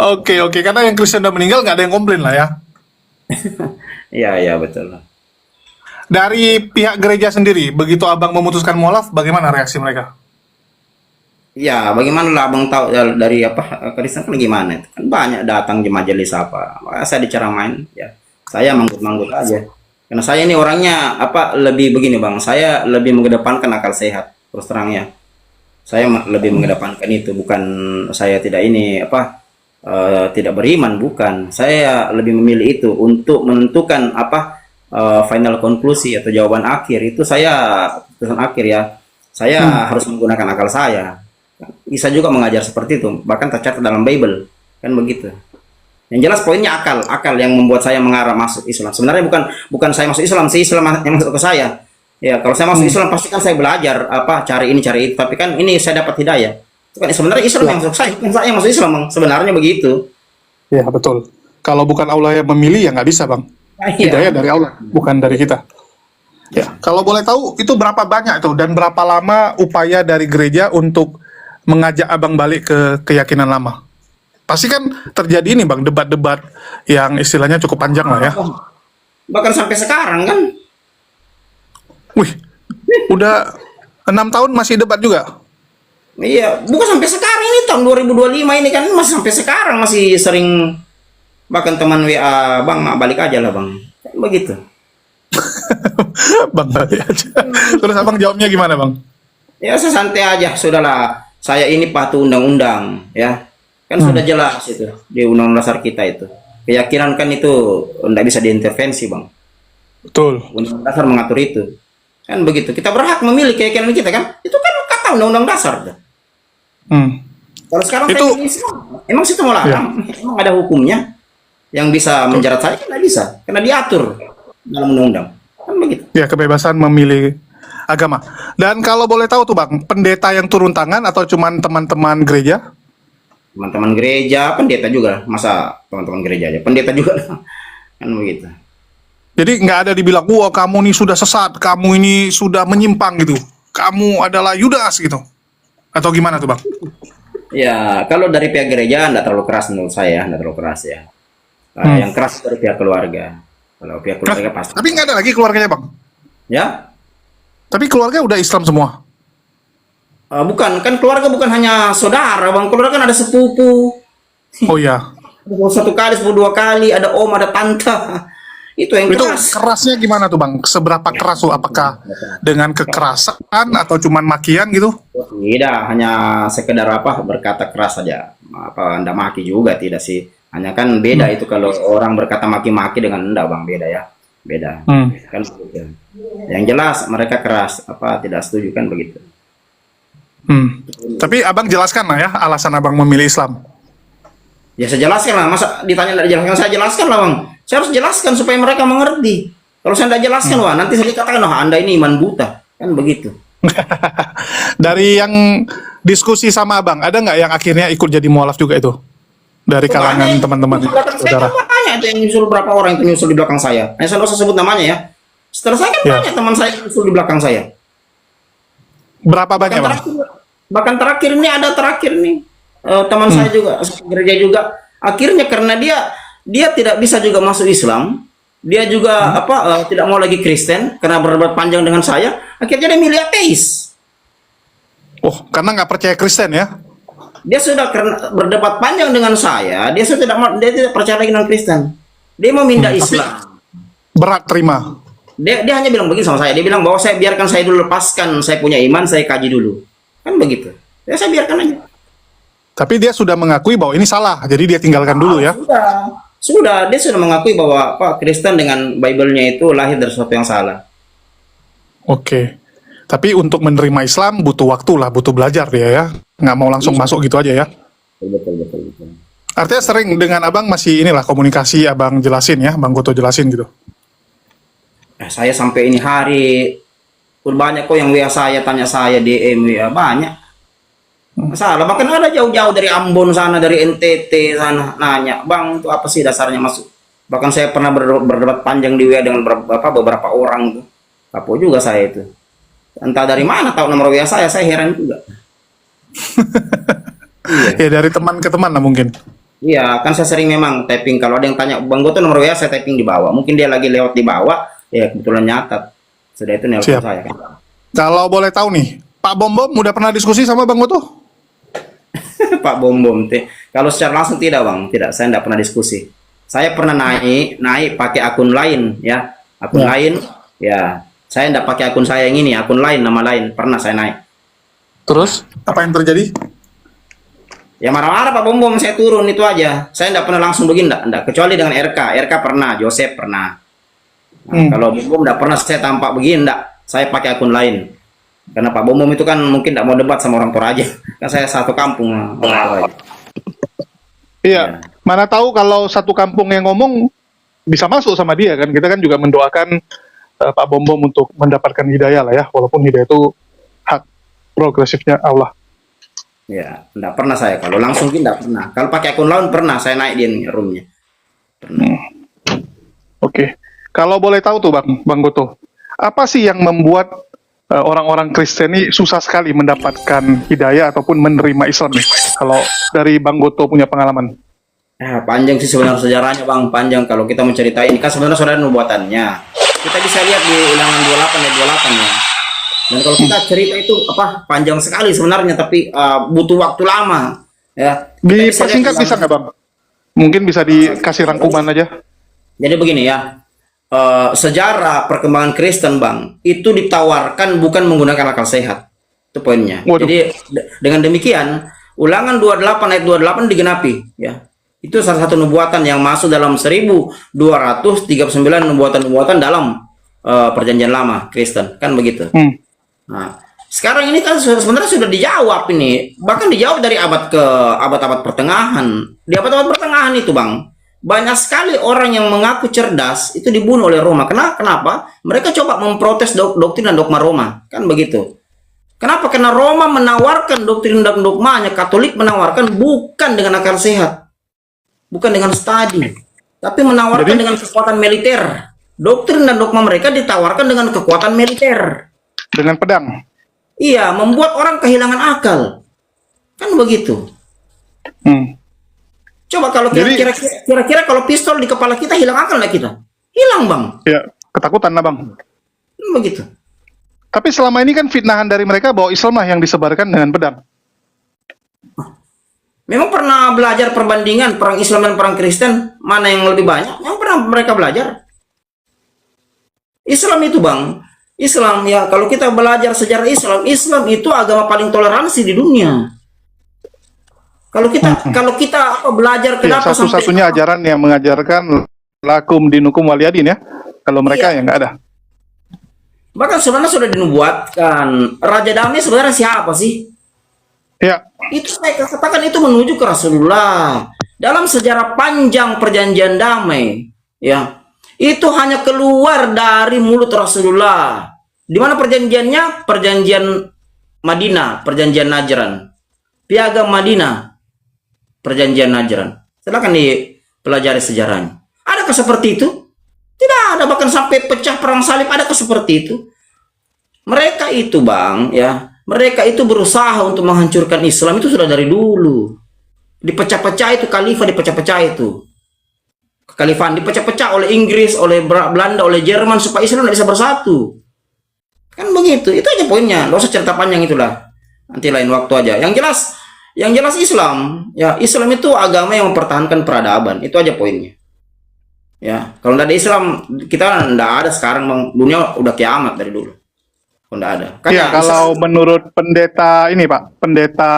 Oke, oke. Karena yang Kristen udah meninggal nggak ada yang komplain lah ya. Iya, iya betul. Dari pihak gereja sendiri, begitu abang memutuskan mualaf, bagaimana reaksi mereka? Ya, bagaimana lah abang tahu ya, dari apa Kristen kan gimana? Itu kan banyak datang di majelis apa. Maka saya diceramain, ya saya manggut-manggut aja. Karena saya ini orangnya apa lebih begini bang, saya lebih mengedepankan akal sehat terus terangnya. Saya lebih mengedepankan itu, bukan saya tidak ini apa tidak beriman, bukan. Saya lebih memilih itu untuk menentukan apa final konklusi atau jawaban akhir itu saya keputusan akhir ya. Hmm. Saya harus menggunakan akal saya. Bisa juga mengajar seperti itu, bahkan tercatat dalam Bible kan begitu. Yang jelas poinnya akal yang membuat saya mengarah masuk Islam. Sebenarnya bukan bukan saya masuk Islam, si Islam yang masuk ke saya. Ya, kalau saya masuk Hmm. Islam pasti kan saya belajar apa cari ini cari itu, tapi kan ini saya dapat hidayah. Itu kan sebenarnya Islam yang Ya, masuk saya, bukan saya yang masuk Islam, Bang. Sebenarnya begitu. ya betul. Kalau bukan Allah yang memilih, ya nggak bisa, Bang. Nah, Hidayah iya. dari Allah, bukan dari kita. Ya, kalau boleh tahu, itu berapa banyak tuh, dan berapa lama upaya dari gereja untuk mengajak abang balik ke keyakinan lama? Pasti kan terjadi ini, Bang, debat-debat yang istilahnya cukup panjang lah ya. Bahkan sampai sekarang kan. Wih, udah 6 tahun masih debat juga? Iya, bukan sampai sekarang ini tahun 2025 ini kan masih sampai sekarang masih sering bahkan teman WA, "Bang, mak balik aja lah, Bang." Kan begitu. Bang, balik aja. Terus abang jawabnya gimana, Bang? Ya saya santai aja, sudahlah. Saya ini patuh undang-undang, ya. Kan sudah Hmm, jelas itu di undang-undang dasar kita itu. Keyakinan kan itu tidak bisa diintervensi, Bang. betul. Undang-undang dasar mengatur itu. Kan begitu. Kita berhak memilih keyakinan kita kan? Itu kan kata undang-undang dasar. Hmm. Kalau sekarang saya Itu, pilih Islam, emang situ mau ya, larang? Emang ada hukumnya yang bisa betul. menjerat saya? Kan tidak bisa, karena diatur dalam undang-undang. Kan begitu. Ya, kebebasan memilih agama. Dan kalau boleh tahu tuh, Bang, pendeta yang turun tangan atau cuman teman-teman gereja? Teman-teman gereja, pendeta juga. Masa teman-teman gereja aja? Pendeta juga. Kan begitu. Jadi nggak ada dibilang, wah kamu ini sudah sesat, kamu ini sudah menyimpang gitu, kamu adalah Yudas gitu, atau gimana tuh, Bang? Ya, kalau dari pihak gereja tidak terlalu keras menurut saya, tidak terlalu keras ya. Hmm. Yang keras dari pihak keluarga. Kalau pihak Hah? keluarga pasti. Tapi nggak ada lagi keluarganya, Bang. Ya, Tapi keluarga udah Islam semua. bukan kan keluarga bukan hanya saudara, bang. Keluarga kan ada sepupu. Oh ya, Satu kali, sepuluh dua kali, ada om, ada tante. Itu yang itu keras. kerasnya gimana tuh, Bang? Seberapa keras tuh? Apakah dengan kekerasan atau cuman makian gitu? Tidak, hanya sekedar apa berkata keras saja. Apa anda maki juga tidak sih? Hanya kan beda Hmm. itu kalau orang berkata maki-maki dengan anda bang, beda ya, beda. Hmm. Kan begitu. Yang jelas mereka keras, apa tidak setuju kan begitu. Hmm. Tapi abang jelaskan lah ya alasan abang memilih Islam. Ya saya jelaskan lah, masa ditanya tidak jelaskan, saya jelaskan lah bang. Saya harus jelaskan supaya mereka mengerti. Kalau saya tidak jelaskan, Hmm. wah nanti saya dikatakan, wah anda ini iman buta, kan begitu. Dari yang diskusi sama abang, ada nggak yang akhirnya ikut jadi mualaf juga itu? Dari Oh, kalangan banyak. teman-teman Di belakang saya saudara. kan banyak itu yang nyusul, berapa orang itu nyusul di belakang saya. Saya nggak usah sebut namanya ya. Setelah saya kan Ya. banyak teman saya yang nyusul di belakang saya. Berapa Bahkan banyak, Bang? terakhir, bahkan terakhir ini ada terakhir nih teman saya Hmm. juga satu gereja juga. Akhirnya karena dia tidak bisa juga masuk Islam, dia juga Hmm. apa tidak mau lagi Kristen karena berdebat panjang dengan saya. Akhirnya dia milih ateis. Oh, karena nggak percaya Kristen ya? Dia sudah karena berdebat panjang dengan saya, dia sudah tidak dia tidak percaya lagi dengan Kristen. Dia mau pindah Tapi Islam. berat terima. Dia hanya bilang begini sama saya. Dia bilang bahwa saya biarkan saya dulu lepaskan saya punya iman, saya kaji dulu. Kan begitu. Ya saya biarkan aja. Tapi dia sudah mengakui bahwa ini salah, jadi dia tinggalkan dulu ya. Sudah. Sudah, dia sudah mengakui bahwa Pak Kristen dengan Bible-nya itu lahir dari sesuatu yang salah. Oke. Tapi untuk menerima Islam butuh waktu lah, butuh belajar dia ya. Nggak mau langsung Iya. masuk gitu aja ya. Betul, betul, betul. Artinya sering dengan abang masih inilah komunikasi, abang jelasin ya, Bang Goto jelasin gitu. Saya sampai ini hari banyak kok yang WA saya, tanya saya DM WA banyak. Masalah, bahkan ada jauh-jauh dari Ambon sana, dari NTT sana nanya, "Bang, itu apa sih dasarnya masuk?" Bahkan saya pernah berdebat panjang di WA dengan beberapa orang tuh. Kapok juga saya itu. Entah dari mana tahu nomor WA saya heran juga. Iya. Ya dari teman ke teman lah mungkin. Iya, kan saya sering memang typing. Kalau ada yang tanya, Bang Goto nomor WA, saya typing di bawah. Mungkin dia lagi lewat di bawah, ya kebetulan nyatat. Sudah itu nelpon Siap. saya kan. Kalau boleh tahu nih, Pak Bom Bom udah pernah diskusi sama Bang Goto? Pak Bom Bom, kalau secara langsung tidak Bang, tidak. Saya tidak pernah diskusi. Saya pernah naik pakai akun lain, ya. Akun lain, ya. Saya tidak pakai akun saya yang ini, akun lain, nama lain. Pernah saya naik. Terus apa yang terjadi? Ya marah-marah Pak Bom Bom, saya turun itu aja. Saya tidak pernah langsung begini, enggak. Kecuali dengan RK. RK pernah, Joseph pernah. Nah, kalau Bom Bom tidak pernah saya tampak begini, enggak. Saya pakai akun lain. Karena Pak Bom Bom itu kan mungkin tidak mau debat sama orang Toraja. Kan saya satu kampung orang Toraja. Iya, mana tahu kalau satu kampung yang ngomong bisa masuk sama dia kan. Kita kan juga mendoakan Pak Bom Bom untuk mendapatkan hidayah lah ya, walaupun hidayah itu hak progresifnya Allah. Ya, enggak pernah saya. Kalau langsung tidak pernah. Kalau pakai akun lain pernah saya naik di roomnya. Pernah. Oke. Kalau boleh tahu tuh Bang Goto, apa sih yang membuat orang-orang Kristen ini susah sekali mendapatkan hidayah ataupun menerima Islam nih? Kalau dari Bang Goto punya pengalaman. Panjang sih sebenarnya sejarahnya Bang, panjang kalau kita menceritain. Kan sebenarnya saudara nubuatannya. Kita bisa lihat di Ulangan 28 ayat 28 ya. Dan kalau kita cerita itu panjang sekali sebenarnya, tapi butuh waktu lama. Ya. Dipersingkat bisa nggak Bang? Mungkin bisa dikasih rangkuman aja. Jadi begini ya. Sejarah perkembangan Kristen Bang itu ditawarkan bukan menggunakan akal sehat, itu poinnya. Waduh. Jadi dengan demikian Ulangan 28 ayat 28 digenapi ya. Itu salah satu nubuatan yang masuk dalam 1239 nubuatan-nubuatan dalam perjanjian lama Kristen kan begitu. Nah sekarang ini kan sebenarnya sudah dijawab ini, bahkan dijawab dari abad ke abad pertengahan. Di abad pertengahan itu Bang, banyak sekali orang yang mengaku cerdas itu dibunuh oleh Roma. Kenapa? Mereka coba memprotes doktrin dan dogma Roma. Kan begitu. Kenapa? Karena Roma menawarkan doktrin dan dogmanya, Katolik menawarkan bukan dengan akal sehat. Bukan dengan studi. Tapi menawarkan dengan kekuatan militer. Doktrin dan dogma mereka ditawarkan dengan kekuatan militer. Dengan pedang. Iya, membuat orang kehilangan akal. Kan begitu. Coba kalau kira-kira kalau pistol di kepala kita hilang akal nggak kita? Hilang Bang. Ya, ketakutan lah Bang. Begitu. Tapi selama ini kan fitnahan dari mereka bahwa Islam lah yang disebarkan dengan pedang. Memang pernah belajar perbandingan perang Islam dan perang Kristen mana yang lebih banyak? Yang pernah mereka belajar. Islam itu Bang, Islam ya kalau kita belajar sejarah Islam, Islam itu agama paling toleransi di dunia. Kalau kita belajar kenapa satu-satunya ajaran yang mengajarkan lakum dinukum waliyadin ya. Kalau mereka yang nggak ada. Bahkan sebenarnya sudah dinubuatkan Raja Damai sebenarnya siapa sih? Ya. Itu saya katakan itu menuju ke Rasulullah. Dalam sejarah panjang perjanjian damai, ya itu hanya keluar dari mulut Rasulullah. Di mana perjanjiannya? Perjanjian Madinah, perjanjian Najran, Piagam Madinah. Perjanjian Najran. Silakan dipelajari sejarahnya. Adakah seperti itu? Tidak ada, bahkan sampai pecah perang salib adakah seperti itu? Mereka itu Bang, ya, mereka itu berusaha untuk menghancurkan Islam itu sudah dari dulu. Dipecah-pecah itu khalifah, dipecah-pecah itu. Kekhalifahan dipecah-pecah oleh Inggris, oleh Belanda, oleh Jerman supaya Islam tidak bisa bersatu. Kan begitu. Itu aja poinnya. Nggak usah cerita panjang itulah. Nanti lain waktu aja. Yang jelas Islam, ya Islam itu agama yang mempertahankan peradaban. Itu aja poinnya. Ya, kalau tidak ada Islam, kita tidak ada sekarang, Bang. Dunia udah kiamat dari dulu. Kalau tidak ada. Ya, kalau menurut pendeta ini Pak, pendeta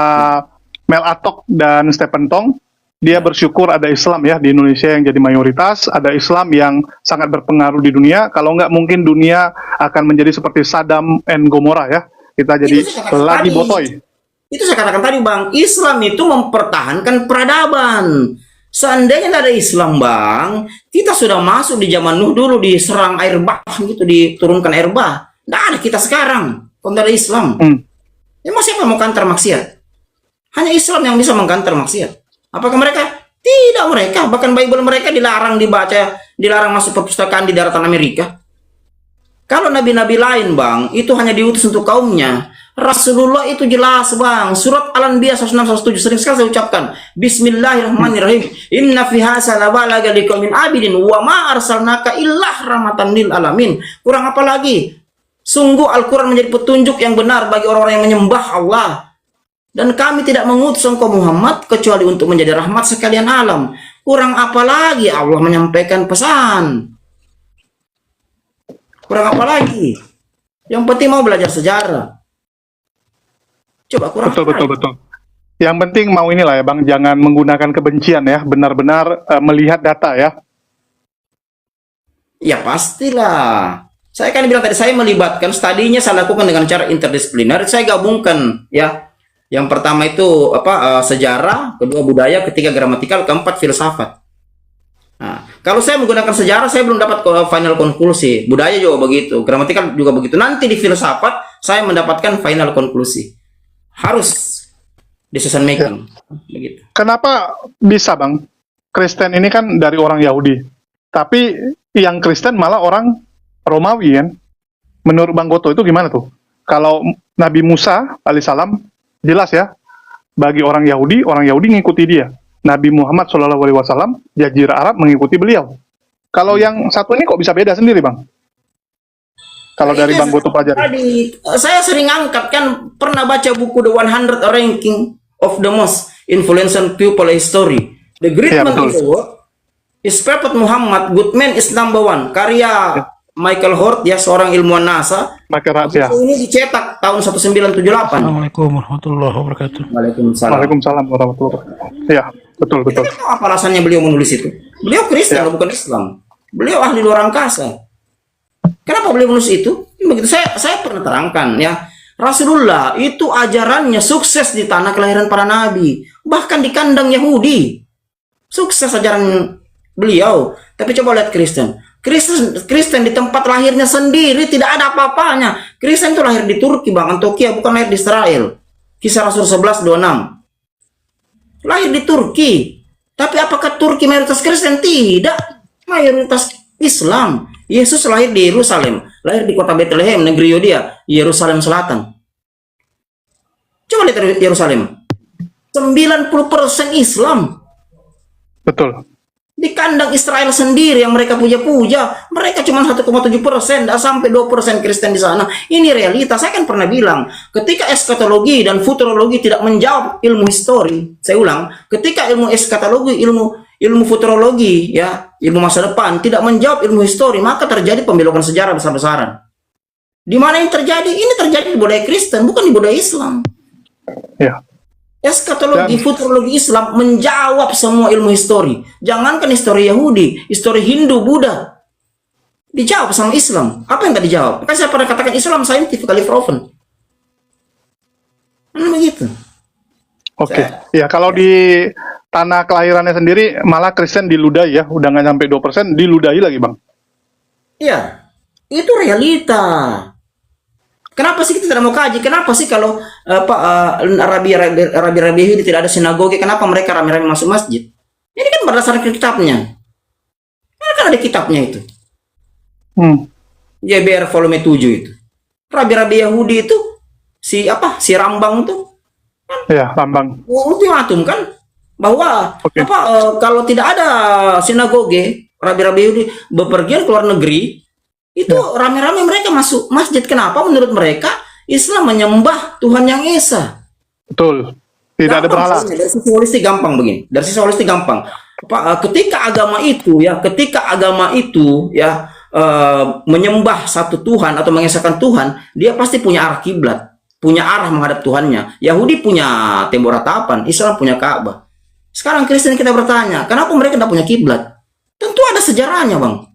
Mel Atok dan Stephen Tong, dia bersyukur ada Islam ya di Indonesia yang jadi mayoritas, ada Islam yang sangat berpengaruh di dunia. Kalau nggak mungkin dunia akan menjadi seperti Saddam and Gomora ya. Kita jadi lagi botoy. Itu saya katakan tadi Bang, Islam itu mempertahankan peradaban. Seandainya tidak ada Islam Bang, kita sudah masuk di zaman Nuh dulu, diserang air bah gitu, diturunkan air bah. Tidak ada kita sekarang, kalau tidak ada Islam. Emang siapa mau kantor maksiat? Hanya Islam yang bisa mengkantar maksiat. Apakah mereka? Tidak mereka. Bahkan Bible mereka dilarang dibaca, dilarang masuk perpustakaan di daratan Amerika. Kalau nabi-nabi lain Bang, itu hanya diutus untuk kaumnya. Rasulullah itu jelas bang. Surat Al-Anbiya 106-107 sering sekali saya ucapkan. Bismillahirrahmanirrahim. Inna fi hadza labalaga liqaumin abidin wa ma arsalnaka illa rahmatan lil alamin. Kurang apa lagi? Sungguh Al-Quran menjadi petunjuk yang benar bagi orang-orang yang menyembah Allah. Dan kami tidak mengutus engkau Muhammad kecuali untuk menjadi rahmat sekalian alam. Kurang apa lagi Allah menyampaikan pesan? Kurang apa lagi? Yang penting mau belajar sejarah. Coba kurang Betul, apa betul, lagi? betul. Yang penting mau inilah ya Bang, jangan menggunakan kebencian ya, benar-benar melihat data ya. Ya pastilah. Saya kan bilang tadi saya melibatkan studinya saya lakukan dengan cara interdisipliner. Saya gabungkan ya. Yang pertama itu sejarah, kedua budaya, ketiga gramatikal, keempat filsafat. Nah, kalau saya menggunakan sejarah saya belum dapat final konklusi. Budaya juga begitu, gramatikal juga begitu. Nanti di filsafat saya mendapatkan final konklusi. Harus decision making begitu. Kenapa bisa Bang? Kristen ini kan dari orang Yahudi, tapi yang Kristen malah orang Romawi kan? Menurut Bang Goto itu gimana tuh? Kalau Nabi Musa alaihissalam jelas ya, bagi orang Yahudi ngikuti dia. Nabi Muhammad SAW, Jazirah Arab mengikuti beliau. Kalau yang satu ini kok bisa beda sendiri Bang? Kalau dari Bang Goto pelajari. Tadi saya sering angkat kan, pernah baca buku The 100 Ranking of the Most Influential People History. The Great Man in the World is Prophet Muhammad, Good Man is Number One. Karya Michael Hort ya, seorang ilmuwan NASA. Ya. Ini dicetak tahun 1978. Assalamualaikum warahmatullahi wabarakatuh. Waalaikumsalam. Waalaikumsalam warahmatullahi wabarakatuh. Ya, betul. Kita tahu apa alasannya beliau menulis itu? Beliau Kristen, bukan Islam. Beliau ahli luar angkasa. Kenapa beliau menulis itu? Begitu saya pernah terangkan ya. Rasulullah itu ajarannya sukses di tanah kelahiran para nabi, bahkan di kandang Yahudi. Sukses ajaran beliau. Tapi coba lihat Kristen. Kristen di tempat lahirnya sendiri tidak ada apa-apanya. Kristen itu lahir di Turki, Bang, Antioquia, bukan lahir di Israel. Kisah Rasul 11:26. Lahir di Turki. Tapi apakah Turki mayoritas Kristen? Tidak. Mayoritas Islam. Yesus lahir di Yerusalem, lahir di kota Bethlehem, negeri Yudea, Yerusalem Selatan. Coba lihat Yerusalem. 90% Islam. Betul. Di kandang Israel sendiri yang mereka puja-puja, mereka cuma 1,7%, tidak sampai 2% Kristen di sana. Ini realitas. Saya kan pernah bilang, ketika eskatologi dan futurologi tidak menjawab ilmu histori, saya ulang, ketika ilmu eskatologi, ilmu futurologi, ya, ilmu masa depan tidak menjawab ilmu histori, maka terjadi pembelokan sejarah besar-besaran. Di mana yang terjadi? Ini terjadi di budaya Kristen, bukan di budaya Islam. Ya. Eskatologi, futurologi Islam menjawab semua ilmu histori. Jangankan histori Yahudi, histori Hindu, Buddha. Dijawab sama Islam. Apa yang tadi dijawab? Kan saya pernah katakan Islam scientifically proven. Begitu. Oke. Ya, kalau di tanah kelahirannya sendiri malah Kristen diludahi ya, udah nggak sampai 2%, diludahi lagi Bang. Iya, itu realita. Kenapa sih kita tidak mau kaji? Kenapa sih kalau Rabi Yahudi tidak ada sinagoge, kenapa mereka rame-rame masuk masjid? Ini kan berdasarkan kitabnya. Kan ada kitabnya itu. JBR volume 7 itu. Rabi Yahudi itu si Rambang itu. Ya, Rambang. Ultimatum kan bahwa kalau tidak ada sinagoge, Rabi Yahudi bepergian ke luar negeri, itu rame-rame mereka masuk masjid. Kenapa? Menurut mereka Islam menyembah Tuhan yang Esa. Betul. Tidak ada berhala. Dari sisi holistik gampang begini. Dari sisi holistik gampang. Ketika agama itu menyembah satu Tuhan atau mengesahkan Tuhan, dia pasti punya arah kiblat, punya arah menghadap Tuhannya. Yahudi punya tembok ratapan, Islam punya Ka'bah. Sekarang Kristen kita bertanya, kenapa mereka tidak punya kiblat? Tentu ada sejarahnya, Bang.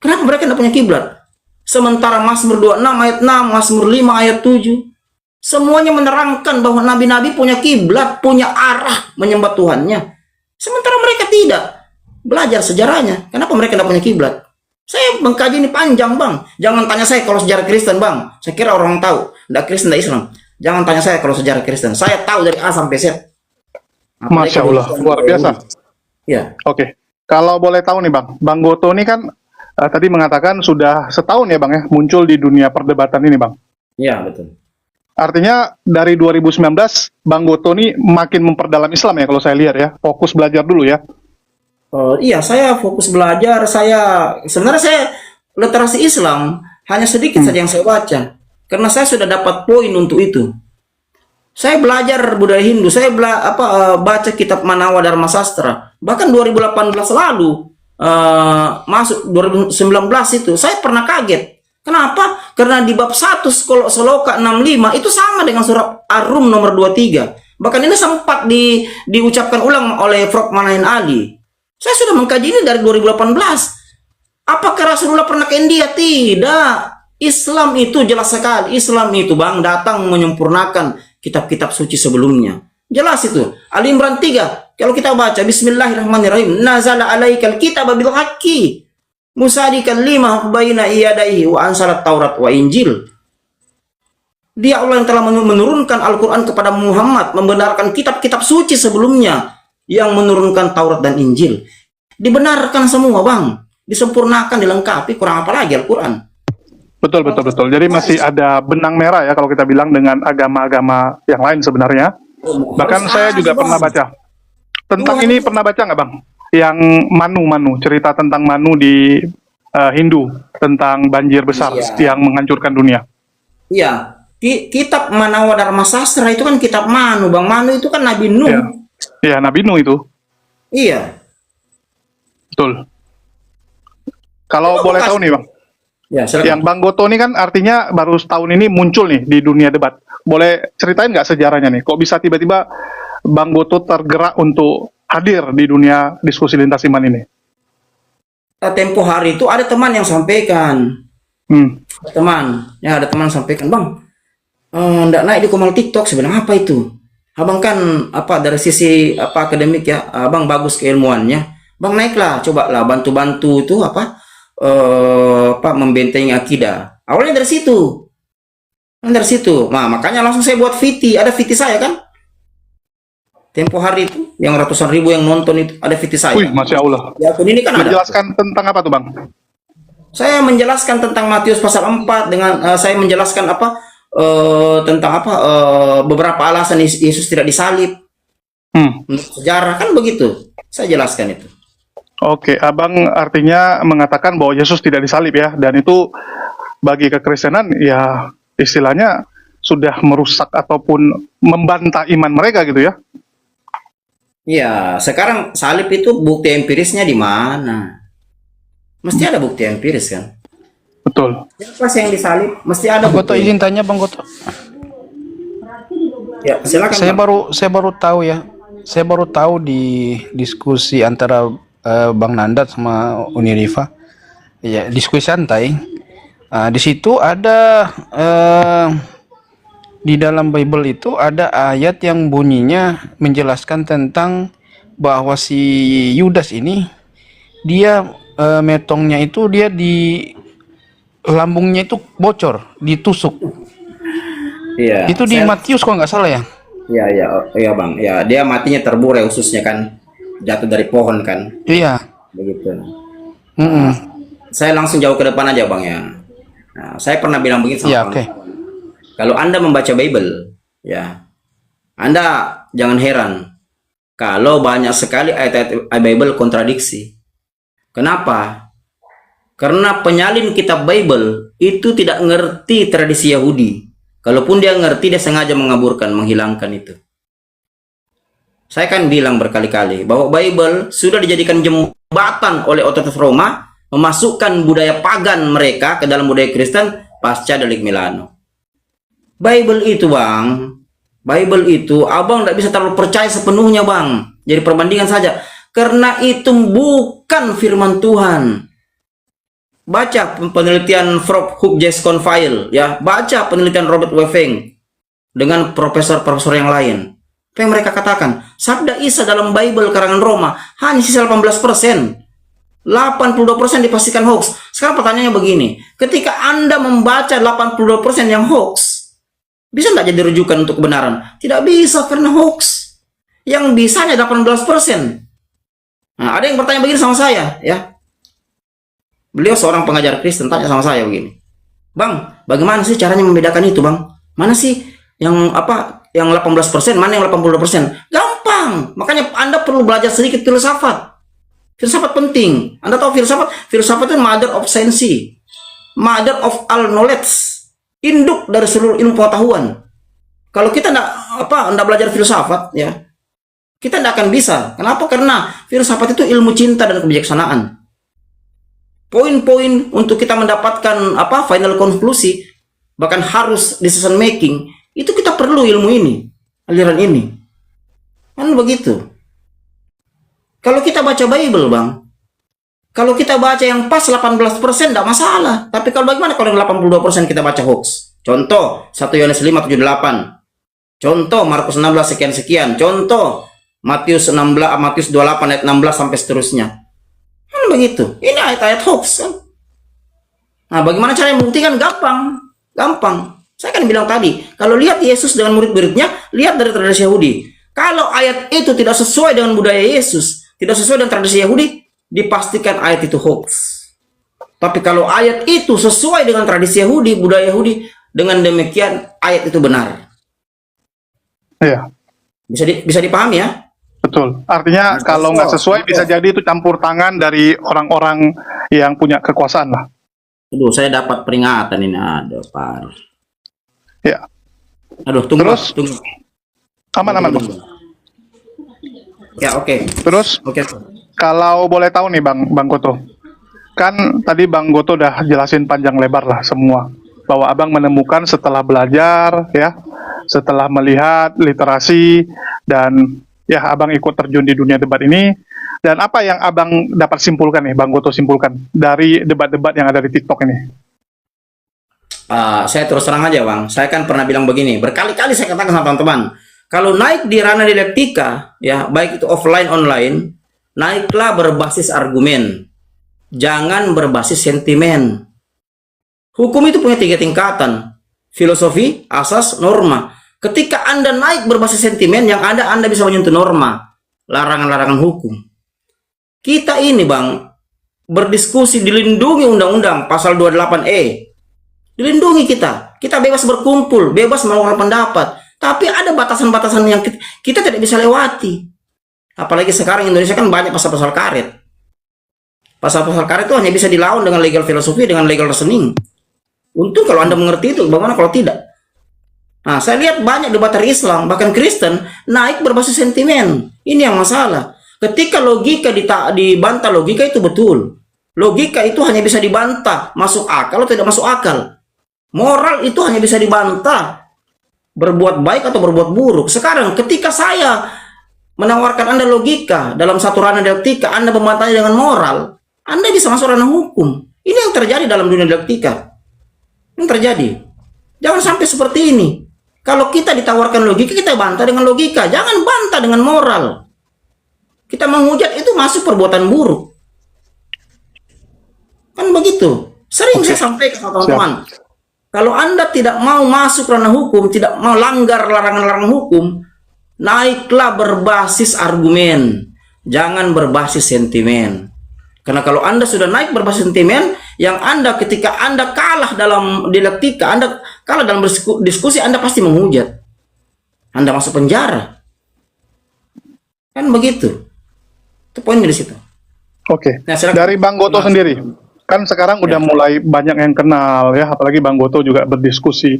Kenapa mereka tidak punya kiblat? Sementara Mazmur 26 ayat 6, Mazmur 5 ayat 7, semuanya menerangkan bahwa nabi-nabi punya kiblat, punya arah menyembah Tuhannya. Sementara mereka tidak. Belajar sejarahnya. Kenapa mereka tidak punya kiblat? Saya mengkaji ini panjang, Bang. Jangan tanya saya kalau sejarah Kristen, Bang. Saya kira orang tahu. Tidak Kristen, tidak Islam. Jangan tanya saya kalau sejarah Kristen. Saya tahu dari A sampai Z. Masya Allah, luar biasa. Ya. Oke. Kalau boleh tahu nih Bang, Bang Goto ini kan tadi mengatakan sudah setahun ya Bang ya muncul di dunia perdebatan ini Bang. Ya, betul. Artinya dari 2019 Bang Goto nih makin memperdalam Islam ya kalau saya lihat ya. Fokus belajar dulu ya. Iya, saya fokus belajar. Sebenarnya saya literasi Islam hanya sedikit saja yang saya baca, karena saya sudah dapat poin untuk itu. Saya belajar budaya Hindu, baca kitab Manawa Dharma Sastra. Bahkan 2018 lalu, masuk 2019 itu, saya pernah kaget. Kenapa? Karena di bab 1 Saloka 65 itu sama dengan surat Ar-Rum nomor 23. Bahkan ini sempat diucapkan ulang oleh Prof. Manahin Ali. Saya sudah mengkaji ini dari 2018. Apakah Rasulullah pernah ke India? Tidak. Islam itu jelas sekali. Islam itu Bang datang menyempurnakan kitab-kitab suci sebelumnya. Jelas itu. Ali Imran 3. Kalau kita baca Bismillahirrahmanirrahim. Nazala alaikal kitab bil haqqi musadikan lima baina iyadaihi wa ansalat Taurat wa Injil. Dia Allah yang telah menurunkan Al-Quran kepada Muhammad, membenarkan kitab-kitab suci sebelumnya yang menurunkan Taurat dan Injil. Dibenarkan semua Bang, disempurnakan, dilengkapi, kurang apa lagi Al-Quran. Betul. Jadi masih ada benang merah ya kalau kita bilang dengan agama-agama yang lain sebenarnya. Bahkan saya juga pernah baca tentang ini, pernah baca nggak Bang? Yang Manu, cerita tentang Manu di Hindu, tentang banjir besar yang menghancurkan dunia. Iya, kitab Manawa Dharma Sastra itu kan kitab Manu Bang. Manu itu kan Nabi Nuh. Iya, Nabi Nuh itu. Iya. Betul. Kalau boleh tahu nih Bang, Ya, silakan. yang Bang Goto ini kan artinya baru setahun ini muncul nih di dunia debat. Boleh ceritain nggak sejarahnya nih? Kok bisa tiba-tiba Bang Goto tergerak untuk hadir di dunia diskusi lintas iman ini? Tempo hari itu ada teman yang sampaikan. Ada teman sampaikan, Bang, nggak naik di Komal TikTok sebenarnya apa itu? Abang kan dari sisi akademik ya, Abang bagus keilmuannya. Bang naiklah, cobalah bantu-bantu itu membentengi akidah. Awalnya dari situ. Nah, makanya langsung saya buat VT. Ada VT saya kan? Tempo hari itu yang ratusan ribu yang nonton itu ada VT saya. Wih, Masya Allah. Ya, akun ini kan menjelaskan tentang apa tuh Bang? Saya menjelaskan tentang Matius pasal 4 dengan saya menjelaskan tentang beberapa alasan Yesus tidak disalib. Sejarah kan begitu. Saya jelaskan itu. Oke, Abang artinya mengatakan bahwa Yesus tidak disalib ya, dan itu bagi kekristenan ya istilahnya sudah merusak ataupun membantah iman mereka gitu ya. Iya, sekarang salib itu bukti empirisnya di mana? Mesti ada bukti empiris kan? Betul. Siapa sih yang disalib? Mesti ada. Bang Goto, izin tanya Bang Goto. Ya, silakan. Saya baru tahu ya. Saya baru tahu di diskusi antara Bang Nandat sama Unirifa. Ya, diskusi santai. Di situ ada di dalam Bible itu ada ayat yang bunyinya menjelaskan tentang bahwa si Yudas ini dia metongnya itu dia di lambungnya itu bocor, ditusuk. Iya. Itu di Matius kok nggak salah ya? Iya Bang. Ya, dia matinya terburai ususnya kan, jatuh dari pohon kan. Iya. Begitu. Saya langsung jauh ke depan aja Bang ya. Nah, saya pernah bilang begini sama Oke. Kalau Anda membaca Bible, ya, Anda jangan heran kalau banyak sekali ayat-ayat Bible kontradiksi. Kenapa? Karena penyalin kitab Bible itu tidak ngerti tradisi Yahudi. Kalaupun dia ngerti, dia sengaja mengaburkan, menghilangkan itu. Saya kan bilang berkali-kali bahwa Bible sudah dijadikan jembatan oleh otoritas Roma, memasukkan budaya pagan mereka ke dalam budaya Kristen pasca Delik Milano. Bible itu Bang, Bible itu Abang tidak bisa terlalu percaya sepenuhnya Bang. Jadi perbandingan saja. Karena itu bukan firman Tuhan. Baca penelitian Frog Hook Jaskon File ya, baca penelitian Robert Weffeng dengan profesor-profesor yang lain. Apa yang mereka katakan? Sabda Isa dalam Bible karangan Roma hanya sisa 18%. 82% dipastikan hoax. Sekarang pertanyaannya begini, ketika Anda membaca 82% yang hoax, bisa nggak jadi rujukan untuk kebenaran? Tidak bisa karena hoax. Yang bisanya 18%. Nah, ada yang bertanya begini sama saya, ya. Beliau seorang pengajar Kristen, tanya sama saya begini. Bang, bagaimana sih caranya membedakan itu, Bang? Mana sih yang apa, yang 18%, mana yang 82%? Gampang. Makanya Anda perlu belajar sedikit filsafat. Filsafat penting. Anda tahu filsafat? Filsafat itu mother of science, mother of all knowledge, induk dari seluruh ilmu pengetahuan. Kalau kita enggak belajar filsafat, ya, kita tidak akan bisa. Kenapa? Karena filsafat itu ilmu cinta dan kebijaksanaan. Poin-poin untuk kita mendapatkan final konklusi, bahkan harus decision making, itu kita perlu ilmu ini, aliran ini. Kan begitu. Kalau kita baca Bible, Bang, kalau kita baca yang pas 18% tidak masalah. Tapi kalau bagaimana kalau yang 82% kita baca hoax? Contoh 1 Yohanes 5:7-8. Contoh Markus 16 sekian-sekian. Contoh Matius 28 ayat 16 sampai seterusnya. Kan begitu. Ini ayat-ayat hoax kan. Nah, bagaimana cara membuktikan? Gampang. Gampang. Saya kan bilang tadi, kalau lihat Yesus dengan murid-muridnya, lihat dari tradisi Yahudi. Kalau ayat itu tidak sesuai dengan budaya Yesus, tidak sesuai dengan tradisi Yahudi, dipastikan ayat itu hoax. Tapi kalau ayat itu sesuai dengan tradisi Yahudi, budaya Yahudi, dengan demikian ayat itu benar. Iya. Bisa dipahami ya? Betul. Artinya kalau nggak sesuai bisa jadi itu campur tangan dari orang-orang yang punya kekuasaan lah. Aduh, saya dapat peringatan ini. Aduh, parah. Ya. Aduh, tunggu. Terus? Tunggu. Aman, Bang. Ya, oke. Terus, kalau boleh tahu nih Bang Goto. Kan tadi Bang Goto udah jelasin panjang lebar lah semua. Bahwa Abang menemukan setelah belajar, ya, setelah melihat literasi, dan ya Abang ikut terjun di dunia debat ini. Dan apa yang Abang dapat simpulkan nih, Bang Goto simpulkan dari debat-debat yang ada di TikTok ini? Saya terus terang aja, Bang. Saya kan pernah bilang begini, berkali-kali saya katakan sama teman-teman, kalau naik di ranah dialektika, ya baik itu offline online, naiklah berbasis argumen, jangan berbasis sentimen. Hukum itu punya 3 tingkatan: filosofi, asas, norma. Ketika Anda naik berbasis sentimen, yang ada Anda bisa menyentuh norma, larangan-larangan hukum. Kita ini, Bang, berdiskusi dilindungi undang-undang pasal 28E. Dilindungi kita. Kita bebas berkumpul, bebas melakukan pendapat. Tapi ada batasan-batasan yang kita tidak bisa lewati. Apalagi sekarang Indonesia kan banyak pasal-pasal karet. Pasal-pasal karet itu hanya bisa dilawan dengan legal filosofi, dengan legal reasoning. Untung kalau Anda mengerti itu, bagaimana kalau tidak? Nah, saya lihat banyak debater Islam, bahkan Kristen, naik berbasis sentimen. Ini yang masalah. Ketika logika dibantah, logika itu betul. Logika itu hanya bisa dibantah, masuk akal atau tidak masuk akal. Moral itu hanya bisa dibantah, berbuat baik atau berbuat buruk. Sekarang ketika saya menawarkan Anda logika dalam satu ranah dialektika, Anda membantahnya dengan moral, Anda bisa masuk ranah hukum. Ini yang terjadi dalam dunia dialektika. Yang terjadi. Jangan sampai seperti ini. Kalau kita ditawarkan logika, kita bantah dengan logika. Jangan bantah dengan moral. Kita menghujat itu masuk perbuatan buruk. Kan begitu. Sering saya sampaikan ke teman-teman. Kalau Anda tidak mau masuk ranah hukum, tidak mau langgar larangan-larangan hukum, naiklah berbasis argumen. Jangan berbasis sentimen. Karena kalau Anda sudah naik berbasis sentimen, yang Anda ketika Anda kalah dalam dialektika, Anda kalah dalam diskusi, Anda pasti menghujat. Anda masuk penjara. Kan begitu. Itu poinnya di situ. Oke. Nah, dari Bang Goto sendiri, kan sekarang udah mulai banyak yang kenal ya, apalagi Bang Goto juga berdiskusi.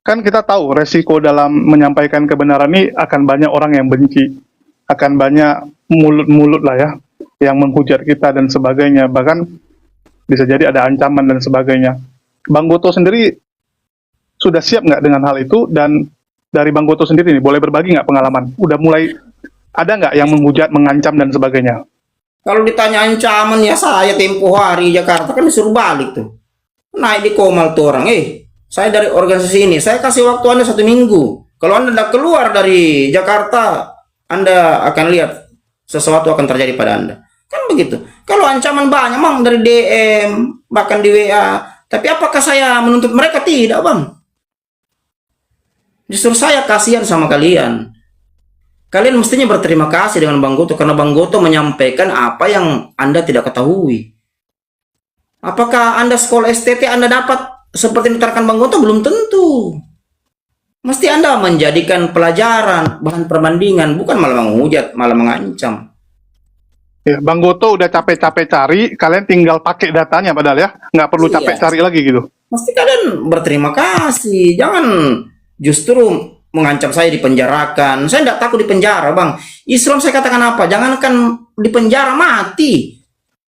Kan kita tahu resiko dalam menyampaikan kebenaran ini akan banyak orang yang benci, akan banyak mulut-mulut lah ya, yang menghujat kita dan sebagainya. Bahkan bisa jadi ada ancaman dan sebagainya. Bang Goto sendiri sudah siap nggak dengan hal itu? Dan dari Bang Goto sendiri nih, boleh berbagi nggak pengalaman? Udah mulai ada nggak yang menghujat, mengancam dan sebagainya? Kalau ditanya ancaman, ya saya tempo hari Jakarta kan disuruh balik tuh. Naik di Komal tuh orang, saya dari organisasi ini, saya kasih waktu Anda 1 minggu. Kalau Anda tidak keluar dari Jakarta, Anda akan lihat sesuatu akan terjadi pada Anda. Kan begitu. Kalau ancaman banyak, Bang, dari DM, bahkan di WA. Tapi apakah saya menuntut mereka? Tidak, Bang. Justru saya kasihan sama kalian. Kalian mestinya berterima kasih dengan Bang Goto, karena Bang Goto menyampaikan apa yang Anda tidak ketahui. Apakah Anda sekolah STT Anda dapat seperti yang diterangkan Bang Goto? Belum tentu. Mesti Anda menjadikan pelajaran, bahan perbandingan, bukan malah menghujat, malah mengancam. Ya, Bang Goto udah capek-capek cari, kalian tinggal pakai datanya padahal ya, nggak perlu capek Iya. cari lagi gitu. Mesti kalian berterima kasih. Jangan justru mengancam saya dipenjarakan. Saya tidak takut dipenjara, Bang. Islam saya katakan apa? Jangankan dipenjara, mati.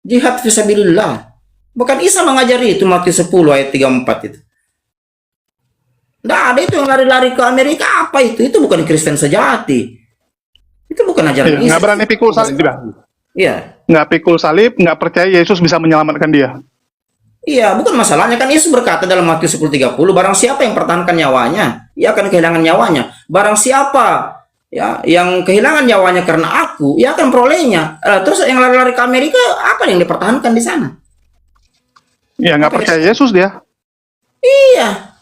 Jihad fisabilillah. Bukan Isa mengajari itu, Matius 10 ayat 34 itu. Tidak ada itu yang lari-lari ke Amerika. Apa itu? Itu bukan Kristen sejati. Itu bukan ajaran Iya, nggak Isa. berani pikul salib juga. Iya. Nggak pikul salib, nggak percaya Yesus bisa menyelamatkan dia. Iya, bukan masalahnya kan Yesus berkata dalam Matius 10:30, barang siapa yang pertahankan nyawanya, ia akan kehilangan nyawanya. Barang siapa ya yang kehilangan nyawanya karena aku, ia akan perolehnya. Terus yang lari-lari ke Amerika, apa yang dipertahankan di sana? Ya nggak percaya Yesus dia. Iya.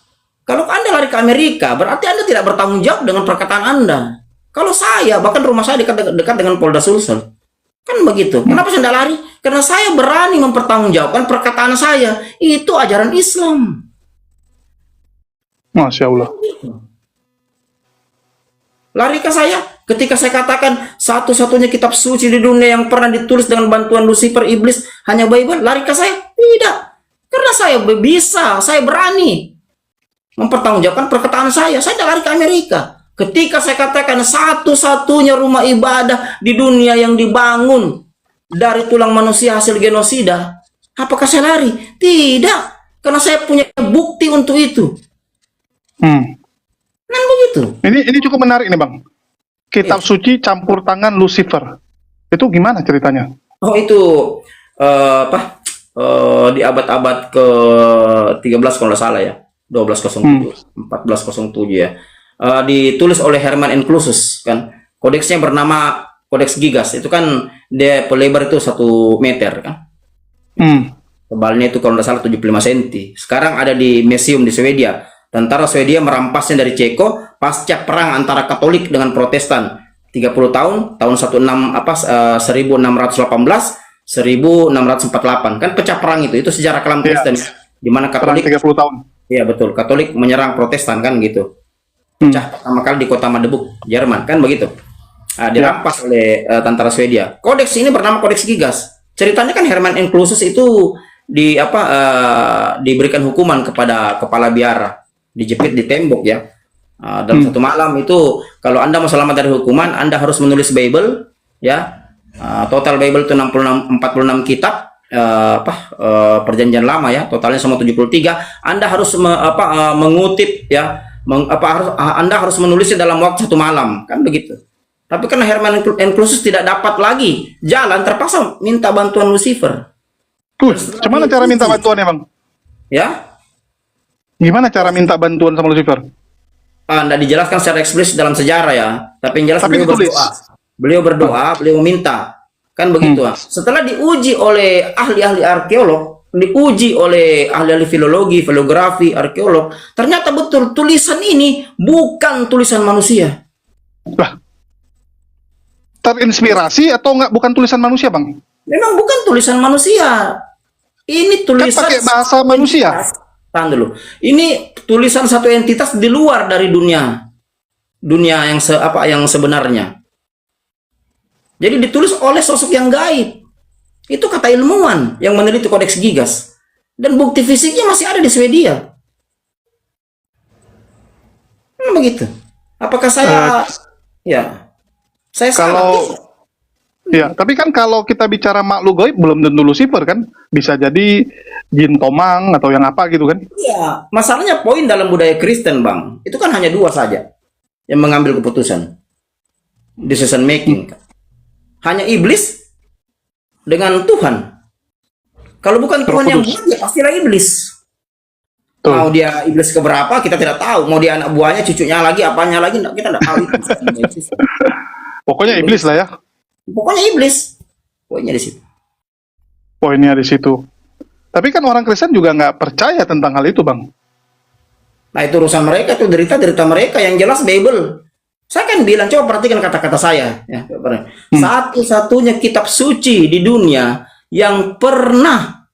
Kalau Anda lari ke Amerika, berarti Anda tidak bertanggung jawab dengan perkataan Anda. Kalau saya, bahkan rumah saya dekat dengan Polda Sulsel. Kan begitu. Kenapa saya tidak lari? Karena saya berani mempertanggungjawabkan perkataan saya. Itu ajaran Islam. Masya Allah. Lari ke saya. Ketika saya katakan satu-satunya kitab suci di dunia yang pernah ditulis dengan bantuan Lucifer, iblis, hanya Bible, lari ke saya? Tidak. Karena saya bisa, saya berani mempertanggungjawabkan perkataan saya. Saya tidak lari ke Amerika. Ketika saya katakan satu-satunya rumah ibadah di dunia yang dibangun dari tulang manusia hasil genosida, apakah saya lari? Tidak, karena saya punya bukti untuk itu. Kan begitu. Ini cukup menarik nih Bang. Kitab suci campur tangan Lucifer. Itu gimana ceritanya? Oh itu di abad-abad ke 13 kalau nggak salah ya, 1207, 1407 ya. Ditulis oleh Hermann Enclusus kan. Kodeksnya bernama Kodeks Gigas. Itu kan dia pelebar itu 1 meter kan. Tebalnya itu kalau tidak salah 75 cm. Sekarang ada di museum di Swedia. Tentara Swedia merampasnya dari Ceko pasca perang antara Katolik dengan Protestan. 30 tahun 1618 1648 kan pecah perang itu sejarah kelam Kristen di mana Katolik 30 tahun. Iya betul, Katolik menyerang Protestan kan gitu. Pecah pertama kali di kota Magdeburg, Jerman kan begitu. Dirampas oleh tentara Swedia. Kodeks ini bernama Kodeks Gigas. Ceritanya kan Hermann Enclusus itu diberikan hukuman kepada kepala biara, dijepit di tembok ya. Dalam satu malam itu kalau Anda mau selamat dari hukuman, Anda harus menulis Bible ya. Total Bible itu 46 kitab. Perjanjian lama ya, totalnya semua 73. Anda harus mengutip ya, Anda harus menulisnya dalam waktu 1 malam kan begitu. Tapi karena Hermann Enclusus tidak dapat lagi jalan, terpaksa minta bantuan Lucifer. Gimana cara minta bantuannya Bang? Ya, Gimana cara minta bantuan sama Lucifer? Anda dijelaskan secara eksplisit dalam sejarah ya, tapi yang jelas Tapi beliau berdoa, beliau meminta kan begitu. Setelah diuji oleh ahli-ahli arkeolog, diuji oleh ahli-ahli filologi, filosofi, arkeolog, ternyata betul tulisan ini bukan tulisan manusia. Lah, terinspirasi atau enggak bukan tulisan manusia Bang? Memang bukan tulisan manusia. Ini tulisan Kan pakai bahasa manusia. Tahan dulu. Ini tulisan satu entitas di luar dari dunia yang sebenarnya. Jadi ditulis oleh sosok yang gaib. Itu kata ilmuwan yang meneliti Kodeks Gigas. Dan bukti fisiknya masih ada di Swedia. Begitu. Apakah saya saya kalau ya, tapi kan kalau kita bicara makhluk gaib belum tentu Lucifer kan, bisa jadi jin tomang atau yang apa gitu kan? Iya, masalahnya poin dalam budaya Kristen, Bang. Itu kan hanya 2 saja yang mengambil keputusan. Decision making. Hanya iblis dengan Tuhan. Kalau bukan Tuhan yang buat, ya pastilah iblis. Mau dia iblis keberapa kita tidak tahu. Mau dia anak buahnya, cucunya lagi, apanya lagi kita tidak tahu. Pokoknya iblis lah ya. Pokoknya iblis. Poinnya di situ. Poinnya di situ. Tapi kan orang Kristen juga nggak percaya tentang hal itu, Bang. Nah itu urusan mereka, tuh derita-derita mereka. Yang jelas Bible. Saya kan bilang, coba perhatikan kata-kata saya. Ya, satu-satunya kitab suci di dunia yang pernah,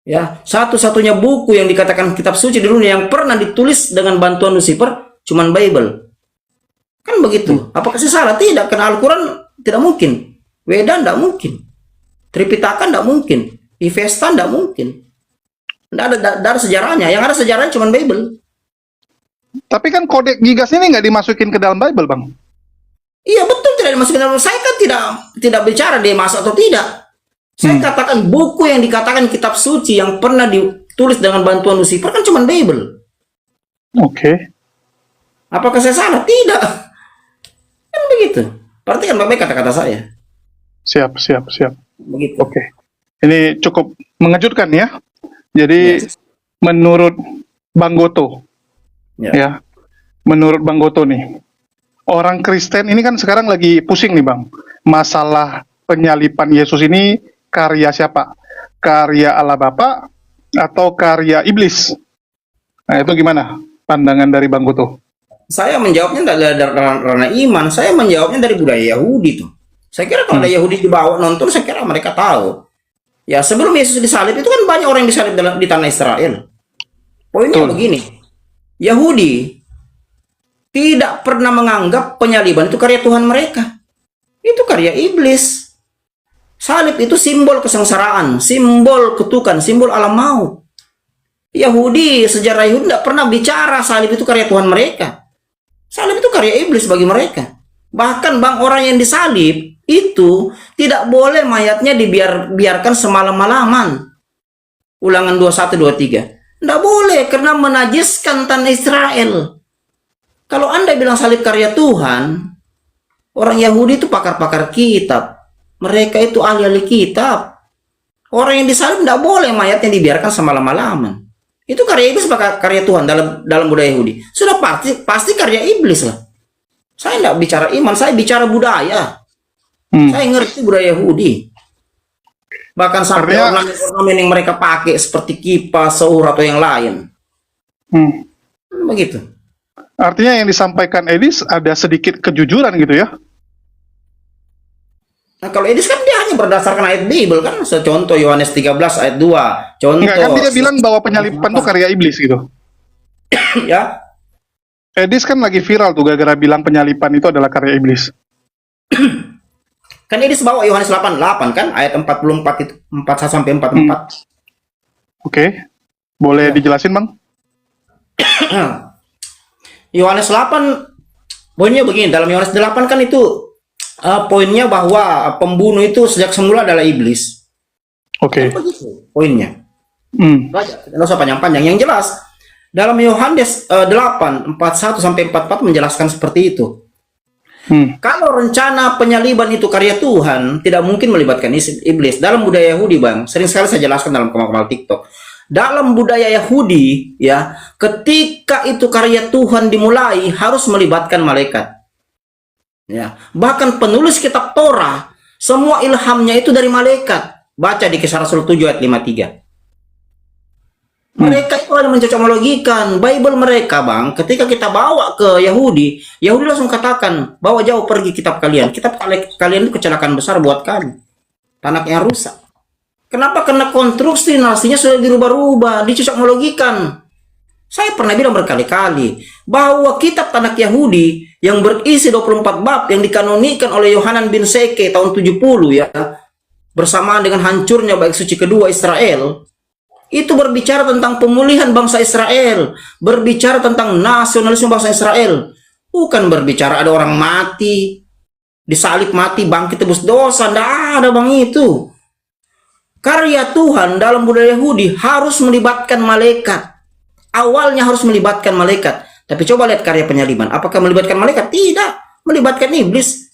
ya, satu-satunya buku yang dikatakan kitab suci di dunia yang pernah ditulis dengan bantuan Lucifer, cuman Bible. Kan begitu. Apakah saya salah? Tidak, karena Al-Quran tidak mungkin. Weda tidak mungkin. Tripitaka tidak mungkin. Ivesta tidak mungkin. Tidak ada sejarahnya. Yang ada sejarahnya cuma Bible. Tapi kan Kodeks Gigas ini nggak dimasukin ke dalam Bible, Bang. Iya betul, tidak dimasukin dalam. Saya kan tidak bicara dia masuk atau tidak. Saya katakan buku yang dikatakan kitab suci yang pernah ditulis dengan bantuan Lucifer kan cuma Bible. Oke. Apakah saya salah? Tidak. Kan begitu. Perhatikan baik-baik kata-kata saya. Siap. Begitu. Oke. Ini cukup mengejutkan ya. Jadi Yes. menurut Bang Goto, Ya. ya, menurut Bang Goto nih, orang Kristen ini kan sekarang lagi pusing nih Bang, masalah penyalipan Yesus ini karya siapa? Karya Allah Bapa atau karya iblis? Nah itu gimana pandangan dari Bang Goto? Saya menjawabnya dari ranah iman. Saya menjawabnya dari budaya Yahudi tuh. Saya kira kalau ada Yahudi dibawa nonton, saya kira mereka tahu. Ya sebelum Yesus disalib itu kan banyak orang yang disalib di tanah Israel. Poinnya Betul. begini, Yahudi tidak pernah menganggap penyaliban itu karya Tuhan mereka. Itu karya iblis. Salib itu simbol kesengsaraan, simbol kutukan, simbol alam maut. Yahudi, sejarah Yahudi tidak pernah bicara salib itu karya Tuhan mereka. Salib itu karya iblis bagi mereka. Bahkan bang, orang yang disalib itu tidak boleh mayatnya dibiarkan semalam-malaman. Ulangan 21-23. Tidak boleh karena menajiskan tanah Israel. Kalau Anda bilang salib karya Tuhan, orang Yahudi itu pakar-pakar kitab. Mereka itu ahli-ahli kitab. Orang yang disalib tidak boleh mayatnya dibiarkan semalam-malaman. Itu karya iblis, karya Tuhan dalam budaya Yahudi. Sudah pasti karya iblis lah. Saya tidak bicara iman, saya bicara budaya. Saya ngerti budaya Yahudi. Bahkan sampai Artinya- ornamen yang mereka pakai seperti kipas, seuur atau yang lain. Begitu. Artinya yang disampaikan Edis ada sedikit kejujuran gitu ya? Nah, kalau Edis kan dia hanya berdasarkan ayat Bible kan. Contoh Yohanes 13 ayat 2. Contoh. Enggak, kan dia bilang bahwa penyalipan itu karya iblis gitu. Ya. Edis kan lagi viral tuh gara-gara bilang penyalipan itu adalah karya iblis. Kan Edis bawa Yohanes 8 kan ayat 44 itu 41 sampai 44. Oke. Boleh dijelasin, Bang? Yohanes 8 poinnya begini, dalam Yohanes 8 kan itu poinnya bahwa pembunuh itu sejak semula adalah iblis. Oke. Begitu poinnya. Hmm. Tidak usah panjang-panjang. Yang jelas dalam Yohanes 8 41 sampai 44 menjelaskan seperti itu. Kalau rencana penyaliban itu karya Tuhan, tidak mungkin melibatkan iblis. Dalam budaya Yahudi, Bang, sering sekali saya jelaskan dalam kemal-kemal TikTok. Dalam budaya Yahudi, ya, ketika itu karya Tuhan dimulai harus melibatkan malaikat. Ya, bahkan penulis kitab Torah, semua ilhamnya itu dari malaikat. Baca di Kisah Rasul 7 ayat 53. Mereka itu hanya mencocokologikan Bible mereka, Bang. Ketika kita bawa ke Yahudi, Yahudi langsung katakan, bawa jauh pergi kitab kalian. Kitab kalian itu kecelakaan besar buat kami. Tanahnya rusak. Kenapa? Karena konstruksi narasinya sudah dirubah-rubah, dicocokologikan. Saya pernah bilang berkali-kali bahwa kitab Tanakh Yahudi yang berisi 24 bab yang dikanonikan oleh Yohanan bin Seke tahun 70 ya, bersamaan dengan hancurnya bait suci kedua Israel, itu berbicara tentang pemulihan bangsa Israel, berbicara tentang nasionalisme bangsa Israel, bukan berbicara ada orang mati, disalib mati, bangkit tebus dosa. Tidak ada, Bang, itu. Karya Tuhan dalam budaya Yahudi harus melibatkan malaikat. Awalnya harus melibatkan malaikat. Tapi coba lihat karya penyaliban. Apakah melibatkan malaikat? Tidak. Melibatkan iblis.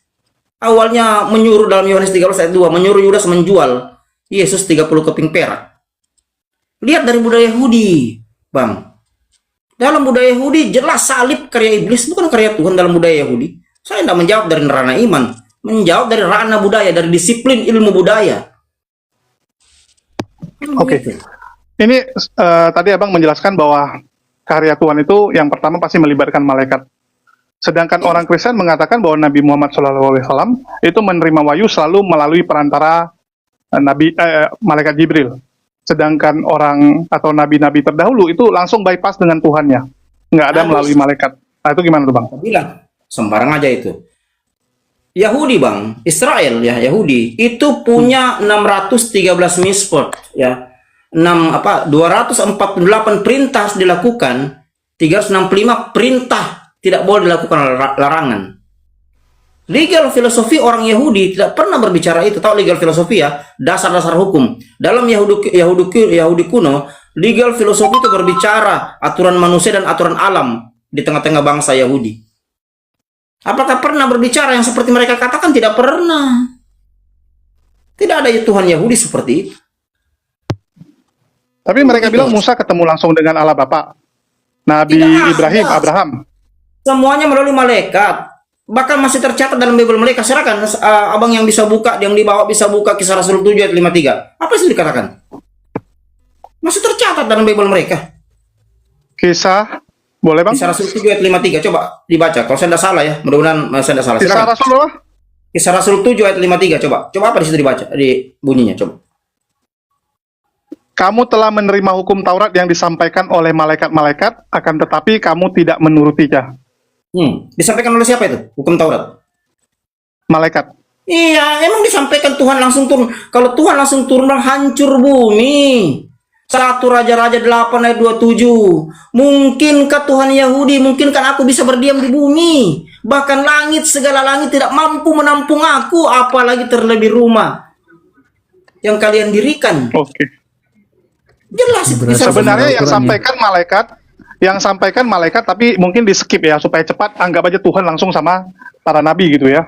Awalnya menyuruh dalam Yohanes 13 ayat 2, menyuruh Yudas menjual Yesus 30 keping perak. Lihat dari budaya Yahudi, Bang. Dalam budaya Yahudi jelas salib karya iblis, bukan karya Tuhan dalam budaya Yahudi. Saya tidak menjawab dari ranah iman, menjawab dari ranah budaya, dari disiplin ilmu budaya. Oke. Ini tadi Abang menjelaskan bahwa karya Tuhan itu yang pertama pasti melibatkan malaikat. Sedangkan orang Kristen mengatakan bahwa Nabi Muhammad SAW itu menerima wahyu selalu melalui perantara malaikat Jibril. Sedangkan orang atau nabi-nabi terdahulu itu langsung bypass dengan Tuhannya, nggak ada melalui malaikat. Nah, itu gimana tuh Bang? Saya bilang sembarang aja itu. Yahudi Bang, Israel ya, Yahudi itu punya 613 mitzvot ya. 248 perintah harus dilakukan, 365 perintah tidak boleh dilakukan larangan. Legal filosofi orang Yahudi tidak pernah berbicara itu. Tahu legal filosofi ya, dasar-dasar hukum. Dalam Yahudi kuno, legal filosofi itu berbicara aturan manusia dan aturan alam di tengah-tengah bangsa Yahudi. Apakah pernah berbicara yang seperti mereka katakan? Tidak pernah. Tidak ada Tuhan Yahudi seperti itu. Tapi mereka bilang Musa ketemu langsung dengan Allah Bapa. Nabi Tidak Ibrahim, ada. Abraham. Semuanya melalui malaikat. Bahkan masih tercatat dalam Bible mereka. Silakan abang yang bisa buka, yang dibawa bisa buka Kisah Rasul 7 ayat 53. Apa sih dikatakan? Masih tercatat dalam Bible mereka. Kisah, boleh Bang? Kisah Rasul 7 ayat 53. Coba dibaca. Kalau saya tidak salah ya. Mudah-mudahan saya tidak salah. Kisah Silakan. Rasul apa? Kisah Rasul 7 ayat 53. Coba apa di situ dibaca? Di bunyinya coba. Kamu telah menerima hukum Taurat yang disampaikan oleh malaikat-malaikat, akan tetapi kamu tidak menurutinya. Disampaikan oleh siapa itu? Hukum Taurat. Malaikat. Iya, emang disampaikan Tuhan langsung turun. Kalau Tuhan langsung turun, hancur bumi. 1 Raja-Raja 8 ayat 27. Mungkinkah Tuhan Yahudi, mungkinkah aku bisa berdiam di bumi? Bahkan langit, segala langit tidak mampu menampung aku, apalagi terlebih rumah yang kalian dirikan. Oke. Jelas itu. Sebenarnya yang sampaikan malaikat, tapi mungkin di skip ya supaya cepat. Anggap aja Tuhan langsung sama para nabi gitu ya.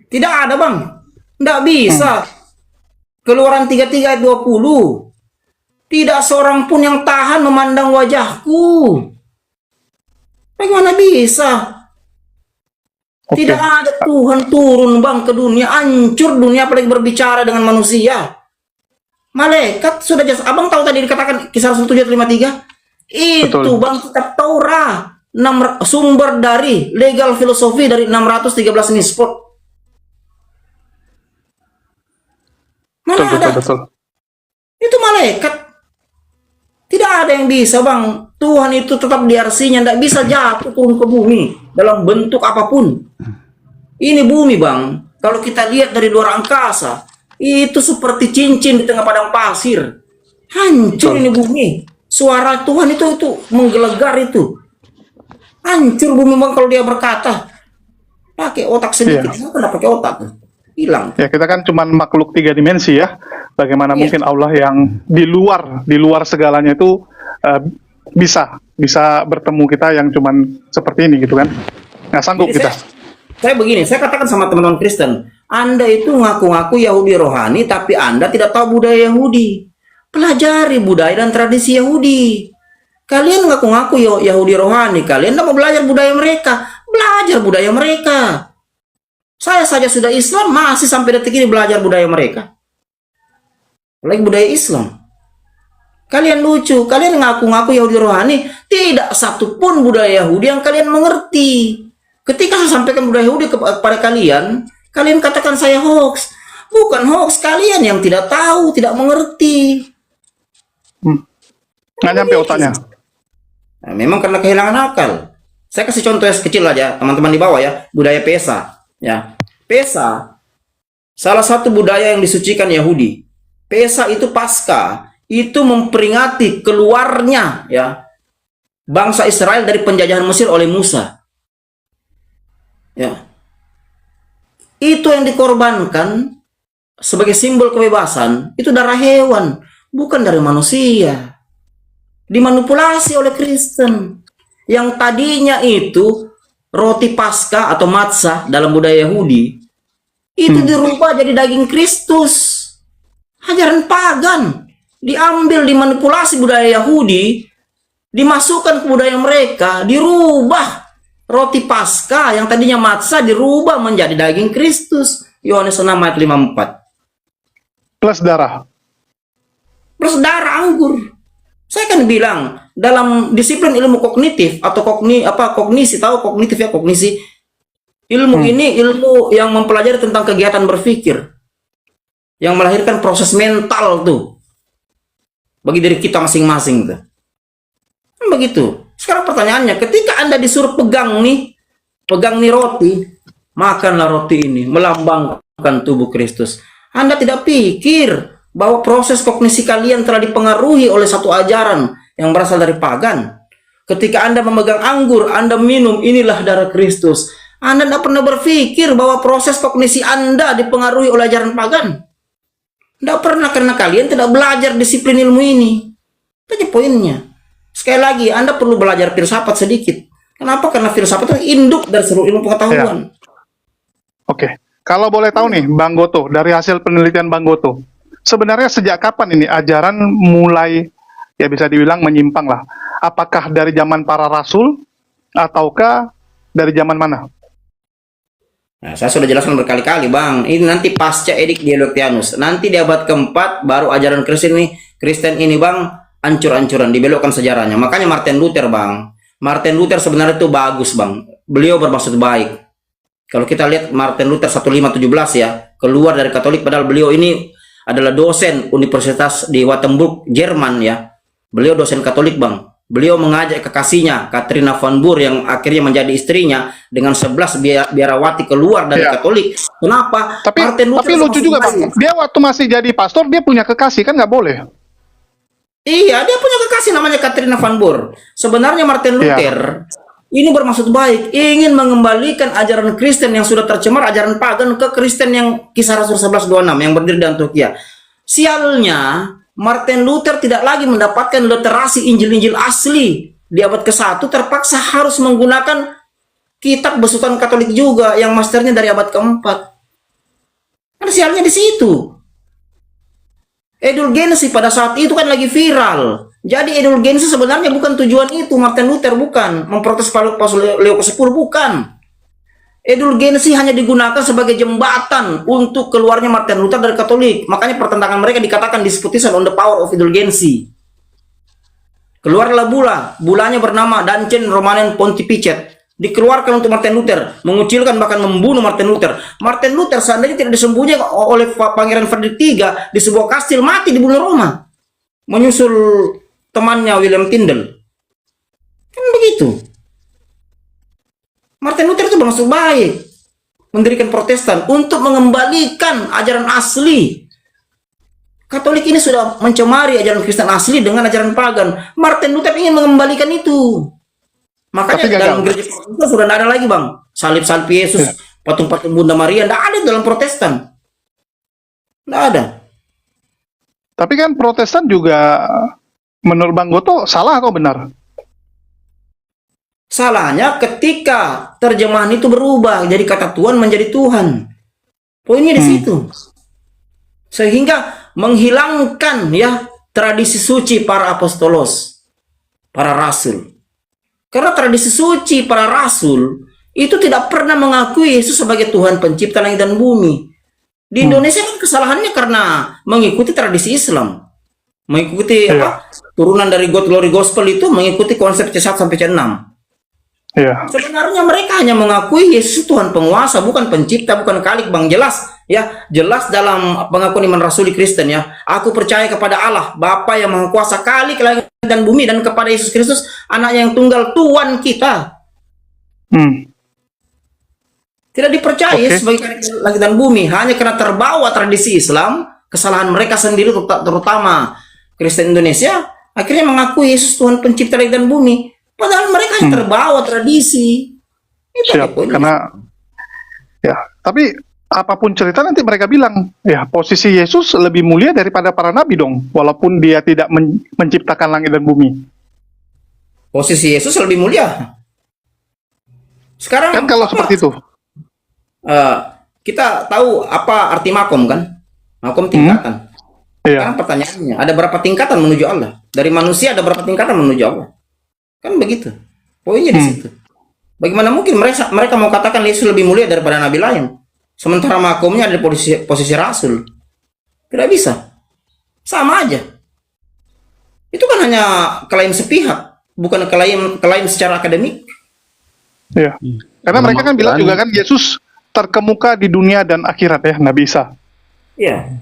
Tidak ada Bang. Tidak bisa. Keluaran 33 ayat 20. Tidak seorang pun yang tahan memandang wajahku. Bagaimana bisa? Oke. Tidak ada Tuhan turun Bang ke dunia. Hancur dunia apalagi berbicara dengan manusia. Malaikat sudah jelas. Abang tahu tadi dikatakan Kisah Rasul 7 ayat 53? Itu Betul. Bang kitab Taurat. Sumber dari legal filosofi dari 613 mitzvot. Mana ada? Betul. Itu malaikat. Tidak ada yang bisa Bang. Tuhan itu tetap di arsinya. Tidak bisa jatuh turun ke bumi dalam bentuk apapun. Ini bumi Bang. Kalau kita lihat dari luar angkasa, itu seperti cincin di tengah padang pasir. Hancur ini bumi. Suara Tuhan itu menggelegar itu. Hancur bumi Bang kalau dia berkata. Pakai otak sedikit. Kenapa pakai otak? Hilang. Ya, kita kan cuma makhluk 3 dimensi ya. Bagaimana mungkin Allah yang di luar segalanya itu bisa bertemu kita yang cuman seperti ini gitu kan. Nah, sanggup Jadi kita. saya begini, saya katakan sama teman-teman Kristen, Anda itu ngaku-ngaku Yahudi rohani, tapi Anda tidak tahu budaya Yahudi. Pelajari budaya dan tradisi Yahudi. Kalian ngaku-ngaku Yahudi rohani, kalian tidak mau belajar budaya mereka. Belajar budaya mereka. Saya saja sudah Islam, masih sampai detik ini belajar budaya mereka. Apalagi budaya Islam. Kalian lucu, kalian ngaku-ngaku Yahudi rohani, tidak satupun budaya Yahudi yang kalian mengerti. Ketika saya sampaikan budaya Yahudi kepada kalian, kalian katakan saya hoax. Bukan hoax, kalian yang tidak tahu, tidak mengerti. Nggak nyampe otaknya. Nah, memang karena kehilangan akal. Saya kasih contoh yang kecil aja, teman-teman di bawah ya, budaya Pesa. Ya, Pesa, salah satu budaya yang disucikan Yahudi. Pesa itu Paskah, itu memperingati keluarnya ya bangsa Israel dari penjajahan Mesir oleh Musa. Ya. Itu yang dikorbankan sebagai simbol kebebasan, itu darah hewan, bukan dari manusia. Dimanipulasi oleh Kristen. Yang tadinya itu roti Paskah atau matzah dalam budaya Yahudi, itu dirubah jadi daging Kristus. Ajaran pagan. Diambil, dimanipulasi budaya Yahudi, dimasukkan ke budaya mereka, dirubah. Roti Paskah yang tadinya matzah dirubah menjadi daging Kristus. Yohanes 6 ayat 54. Plus darah. Plus darah anggur. Saya kan bilang dalam disiplin ilmu kognitif atau kognisi, tahu kognitif ya, kognisi. Ilmu ini ilmu yang mempelajari tentang kegiatan berpikir. Yang melahirkan proses mental tuh bagi diri kita masing-masing tuh. Begitu. Sekarang pertanyaannya, ketika Anda disuruh pegang nih roti, makanlah roti ini, melambangkan tubuh Kristus. Anda tidak pikir bahwa proses kognisi kalian telah dipengaruhi oleh satu ajaran yang berasal dari pagan. Ketika Anda memegang anggur, Anda minum, inilah darah Kristus. Anda tidak pernah berpikir bahwa proses kognisi Anda dipengaruhi oleh ajaran pagan. Tidak pernah, karena kalian tidak belajar disiplin ilmu ini. Itu aja poinnya. Sekali lagi, Anda perlu belajar filsafat sedikit. Kenapa? Karena filsafat itu induk dari seluruh ilmu pengetahuan. Oke. Kalau boleh tahu nih, Bang Goto, dari hasil penelitian Bang Goto, sebenarnya sejak kapan ini ajaran mulai, ya bisa dibilang menyimpang lah? Apakah dari zaman para rasul, ataukah dari zaman mana? Nah, saya sudah jelaskan berkali-kali, Bang. Ini nanti pasca Edik Diocletianus. Nanti di abad keempat, baru ajaran Kristen ini, Bang, ancur-ancuran, dibelokkan sejarahnya. Makanya Martin Luther, Bang. Martin Luther sebenarnya itu bagus, Bang. Beliau bermaksud baik. Kalau kita lihat Martin Luther 1517 ya, keluar dari Katolik, padahal beliau ini adalah dosen Universitas di Wittenberg, Jerman ya. Beliau dosen Katolik, Bang. Beliau mengajak kekasihnya, Katrina van Boer, yang akhirnya menjadi istrinya, dengan 11 biarawati keluar dari Katolik. Kenapa? Tapi lucu juga, Bang. Dia waktu masih jadi pastor, dia punya kekasih, kan nggak boleh? Iya, dia punya kekasih namanya Katrina van Boer. Sebenarnya Martin Luther ini bermaksud baik, ingin mengembalikan ajaran Kristen yang sudah tercemar, ajaran pagan, ke Kristen yang Kisah Rasul 11:26 yang berdiri di Antioquia. Sialnya, Martin Luther tidak lagi mendapatkan literasi Injil-Injil asli. Di abad ke-1 terpaksa harus menggunakan kitab besutan Katolik juga yang masternya dari abad ke-4. Kan sialnya di situ. Indulgensi pada saat itu kan lagi viral. Jadi indulgensi sebenarnya bukan tujuan itu. Martin Luther bukan memprotes Paus Leo ke-10, bukan. Indulgensi hanya digunakan sebagai jembatan untuk keluarnya Martin Luther dari Katolik. Makanya pertentangan mereka dikatakan Disputation on the Power of Indulgency. Keluarlah bulanya bernama Dancen Romanen Pontificet. Dikeluarkan untuk Martin Luther, mengucilkan bahkan membunuh Martin Luther. Martin Luther seandainya tidak disembunyikan oleh Pangeran Frederick III di sebuah kastil, mati dibunuh Roma, menyusul temannya William Tyndale. Kan begitu. Martin Luther itu bermaksud baik, mendirikan Protestan untuk mengembalikan ajaran asli. Katolik ini sudah mencemari ajaran Kristen asli dengan ajaran pagan. Martin Luther ingin mengembalikan itu. Makanya dalam gereja Protestan sudah tidak ada lagi, Bang. Salib-salib Yesus, patung-patung Bunda Maria, tidak ada dalam Protestan. Tidak ada. Tapi kan Protestan juga, menurut Bang Goto, salah atau benar? Salahnya ketika terjemahan itu berubah, jadi kata Tuhan menjadi Tuhan. Poinnya di situ. Sehingga menghilangkan ya tradisi suci para apostolos, para rasul. Karena tradisi suci para rasul itu tidak pernah mengakui Yesus sebagai Tuhan pencipta langit dan bumi. Di Indonesia kan kesalahannya karena mengikuti tradisi Islam. Mengikuti turunan dari God Glory Gospel itu mengikuti konsep C1 sampai C6. Sebenarnya mereka hanya mengakui Yesus Tuhan penguasa, bukan pencipta, bukan Khalik, Bang. Jelas ya, jelas dalam pengakuan iman rasuli Kristen ya. Aku percaya kepada Allah, Bapa yang Maha Kuasa, Khalik langit dan bumi, dan kepada Yesus Kristus, Anaknya yang tunggal, Tuhan kita. Tidak dipercaya sebagai Khalik langit dan bumi, hanya karena terbawa tradisi Islam, kesalahan mereka sendiri, terutama Kristen Indonesia, akhirnya mengakui Yesus Tuhan pencipta langit dan bumi. Padahal mereka yang terbawa tradisi. Itu karena ya, tapi apapun cerita nanti mereka bilang, ya posisi Yesus lebih mulia daripada para nabi dong, walaupun dia tidak menciptakan langit dan bumi. Posisi Yesus lebih mulia. Sekarang kan kalau seperti itu. Kita tahu apa arti makom kan? Makom tingkatan. Sekarang pertanyaannya, ada berapa tingkatan menuju Allah? Dari manusia ada berapa tingkatan menuju Allah? Kan begitu. Poinnya di situ. Bagaimana mungkin mereka mau katakan Yesus lebih mulia daripada nabi lain, sementara makomnya ada di posisi rasul? Tidak bisa. Sama aja. Itu kan hanya klaim sepihak, bukan klaim secara akademik. Iya. Karena mereka kan bilang juga kan Yesus terkemuka di dunia dan akhirat ya, Nabi Isa. Iya.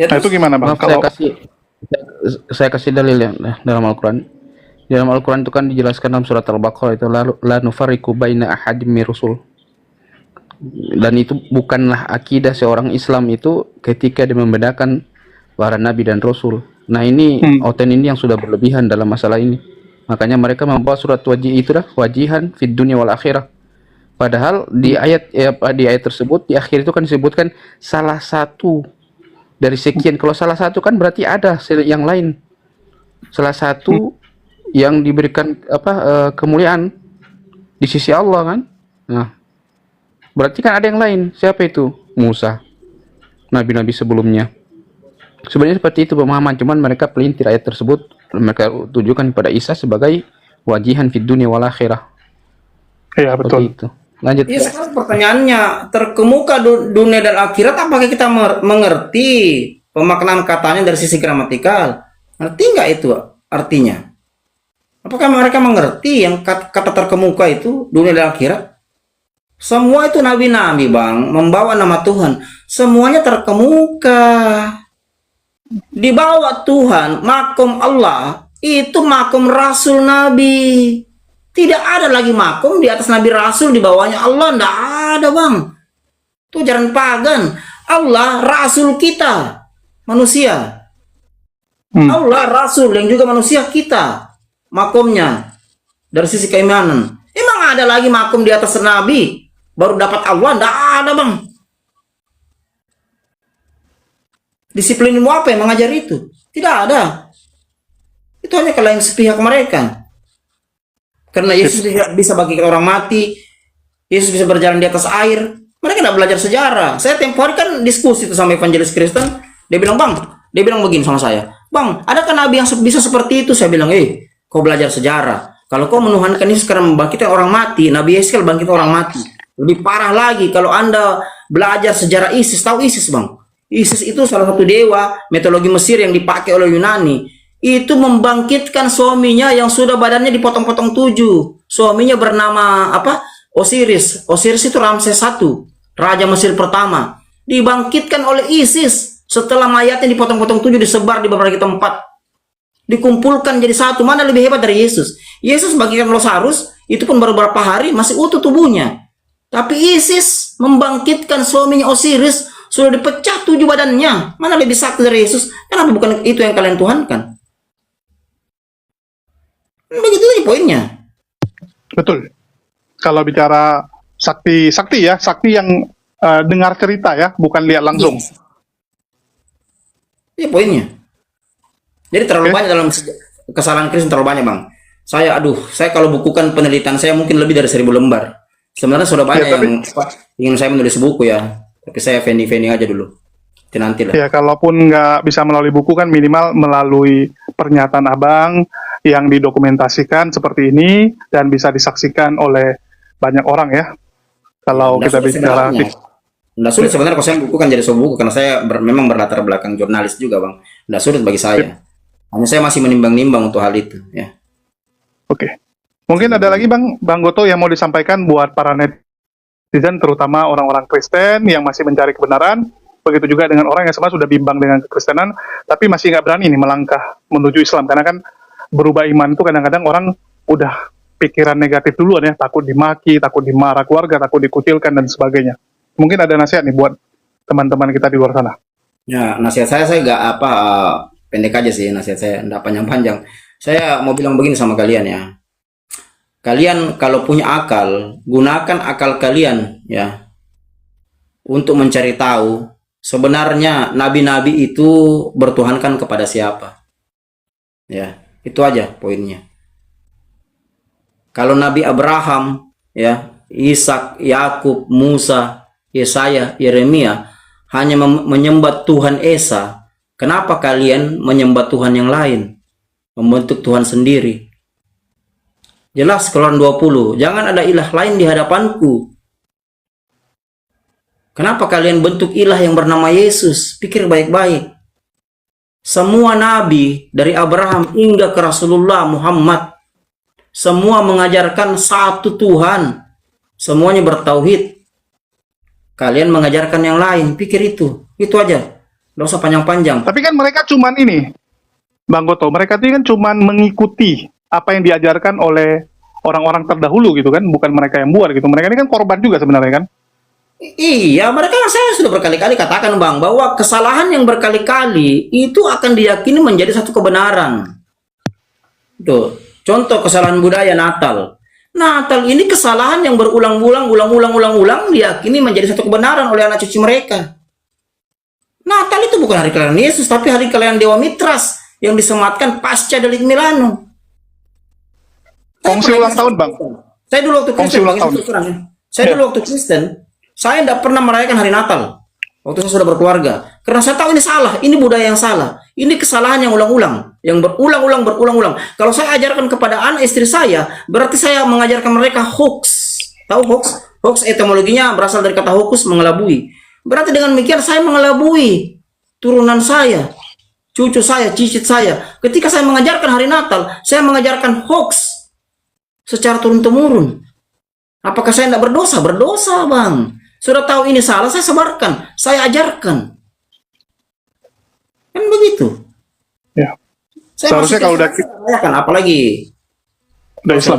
Nah, itu gimana, Bang? Kalau saya kasih dalil ya dalam Al-Quran. Di dalam Al-Quran itu kan dijelaskan dalam surat Al-Baqarah itu la nufarriqu baina ahadim min rusul. Dan itu bukanlah akidah seorang Islam itu ketika dia membedakan para nabi dan rasul. Nah ini oten ini yang sudah berlebihan dalam masalah ini. Makanya mereka membawa surat wajih itu dah wajihan fid dunya wal akhirah. Padahal di ayat tersebut di akhir itu kan disebutkan salah satu dari sekian. Kalau salah satu kan berarti ada yang lain. Salah satu yang diberikan kemuliaan di sisi Allah kan. Nah, berarti kan ada yang lain. Siapa itu? Musa. Nabi-nabi sebelumnya. Sebenarnya seperti itu pemahaman, cuman mereka pelintir ayat tersebut, mereka tujukan pada Isa sebagai wajihan fid dunya wal akhirah. Iya, betul. Seperti itu. Lanjut. Ya sekarang pertanyaannya, terkemuka dunia dan akhirat, apakah kita mengerti pemaknaan katanya dari sisi gramatikal? Ngerti nggak itu artinya? Apakah mereka mengerti yang kata terkemuka itu dunia dan akhirat? Semua itu nabi-nabi, Bang, membawa nama Tuhan. Semuanya terkemuka. Di bawah Tuhan, makom Allah, itu makom Rasul Nabi. Tidak ada lagi makom di atas Nabi Rasul, di bawahnya Allah. Tidak ada, Bang. Itu ajaran pagan. Allah Rasul kita, manusia. Allah Rasul yang juga manusia kita. Makomnya dari sisi keimanan. Emang ada lagi makom di atas Nabi baru dapat Allah? Tidak ada, Bang. Disiplin ilmu apa yang mengajar itu? Tidak ada. Itu hanya kelainan sepihak mereka. Karena Yesus bisa bagikan orang mati, Yesus bisa berjalan di atas air. Mereka tidak belajar sejarah. Saya tempo hari kan diskusi itu sama evangelis Kristen. Dia bilang, dia bilang begini sama saya, Bang, adakah nabi yang bisa seperti itu? Saya bilang, kau belajar sejarah. Kalau kau menuhankan Yesus karena membangkitkan orang mati, Nabi Yesus bangkit orang mati. Lebih parah lagi kalau Anda belajar sejarah ISIS. Tahu ISIS, Bang? ISIS itu salah satu dewa mitologi Mesir yang dipakai oleh Yunani. Itu membangkitkan suaminya yang sudah badannya dipotong-potong 7. Suaminya bernama Osiris. Osiris itu Ramses I, raja Mesir pertama. Dibangkitkan oleh ISIS setelah mayatnya dipotong-potong 7, disebar di berbagai tempat. Dikumpulkan jadi satu. Mana lebih hebat dari Yesus? Yesus bagikan Lazarus, itu pun baru beberapa hari masih utuh tubuhnya. Tapi ISIS membangkitkan suaminya Osiris, sudah dipecah 7 badannya. Mana lebih sakti dari Yesus? Kenapa bukan itu yang kalian tuhankan? Begitu aja poinnya. Betul. Kalau bicara sakti ya, sakti yang dengar cerita ya, bukan lihat langsung. Iya poinnya. Jadi terlalu banyak dalam kesalahan Kristen, terlalu banyak, Bang. Saya kalau bukukan penelitian saya mungkin lebih dari 1000 lembar. Sebenarnya sudah banyak yang ingin saya menulis buku ya, tapi saya vending aja dulu. Nanti lah. Ya, kalaupun nggak bisa melalui buku kan minimal melalui pernyataan Abang yang didokumentasikan seperti ini dan bisa disaksikan oleh banyak orang ya. Kalau kita bicara nggak sulit sebenarnya kalau saya buku kan jadi sebuah buku karena saya memang berlatar belakang jurnalis juga, Bang. Nggak sulit bagi saya. Hanya saya masih menimbang-nimbang untuk hal itu ya. Oke. Mungkin ada lagi Bang Goto yang mau disampaikan buat para netizen, terutama orang-orang Kristen yang masih mencari kebenaran. Begitu juga dengan orang yang sebenarnya sudah bimbang dengan kekristenan, tapi masih nggak berani nih melangkah menuju Islam. Karena kan berubah iman itu kadang-kadang orang udah pikiran negatif duluan ya, takut dimaki, takut dimarah keluarga, takut dikucilkan dan sebagainya. Mungkin ada nasihat nih buat teman-teman kita di luar sana. Ya, nasihat saya nggak pendek aja sih nasihat saya, nggak panjang-panjang. Saya mau bilang begini sama kalian ya. Kalian kalau punya akal, gunakan akal kalian ya untuk mencari tahu sebenarnya nabi-nabi itu bertuhankan kepada siapa. Ya, itu aja poinnya. Kalau Nabi Abraham, ya, Ishak, Yakub, Musa, Yesaya, Yeremia hanya menyembah Tuhan Esa, kenapa kalian menyembah Tuhan yang lain? Membentuk Tuhan sendiri. Jelas Keluaran 20, jangan ada ilah lain di hadapanku. Kenapa kalian bentuk ilah yang bernama Yesus? Pikir baik-baik. Semua nabi dari Abraham hingga ke Rasulullah Muhammad, semua mengajarkan satu Tuhan. Semuanya bertauhid. Kalian mengajarkan yang lain, pikir itu aja. Nggak usah panjang-panjang. Tapi kan mereka cuman ini, Bang Goto, mereka itu kan cuman mengikuti apa yang diajarkan oleh orang-orang terdahulu gitu kan, bukan mereka yang buat gitu. Mereka ini kan korban juga sebenarnya kan. Iya, mereka saya sudah berkali-kali katakan Bang bahwa kesalahan yang berkali-kali itu akan diyakini menjadi satu kebenaran. Tuh, contoh kesalahan budaya Natal. Natal ini kesalahan yang berulang-ulang, ulang-ulang diyakini menjadi satu kebenaran oleh anak cucu mereka. Natal itu bukan hari kelahiran Yesus, tapi hari kelahiran Dewa Mitras yang disematkan pasca delik Milano. Kongsi ulang tahun, Bang. Saya dulu waktu Kongsi Kristen, ulang Bang, tahun. itu terus terang ya. Saya Ya. dulu waktu Kristen, saya tidak pernah merayakan hari Natal. Waktu saya sudah berkeluarga. Karena saya tahu ini salah, ini budaya yang salah. Ini kesalahan yang ulang-ulang, yang berulang-ulang. Kalau saya ajarkan kepada anak istri saya, berarti saya mengajarkan mereka hoax. Tahu hoax? Hoax etimologinya berasal dari kata hokus, mengelabui. Berarti dengan demikian saya mengelabui turunan saya, cucu saya, cicit saya. Ketika saya mengajarkan hari Natal, saya mengajarkan hoax secara turun-temurun. Apakah saya tidak berdosa? Berdosa, Bang. Sudah tahu ini salah, saya sebarkan, saya ajarkan. Kan begitu. Ya. Saya Seharusnya masuk kalau udah Kristen, saya rayakan, apalagi udah Islam.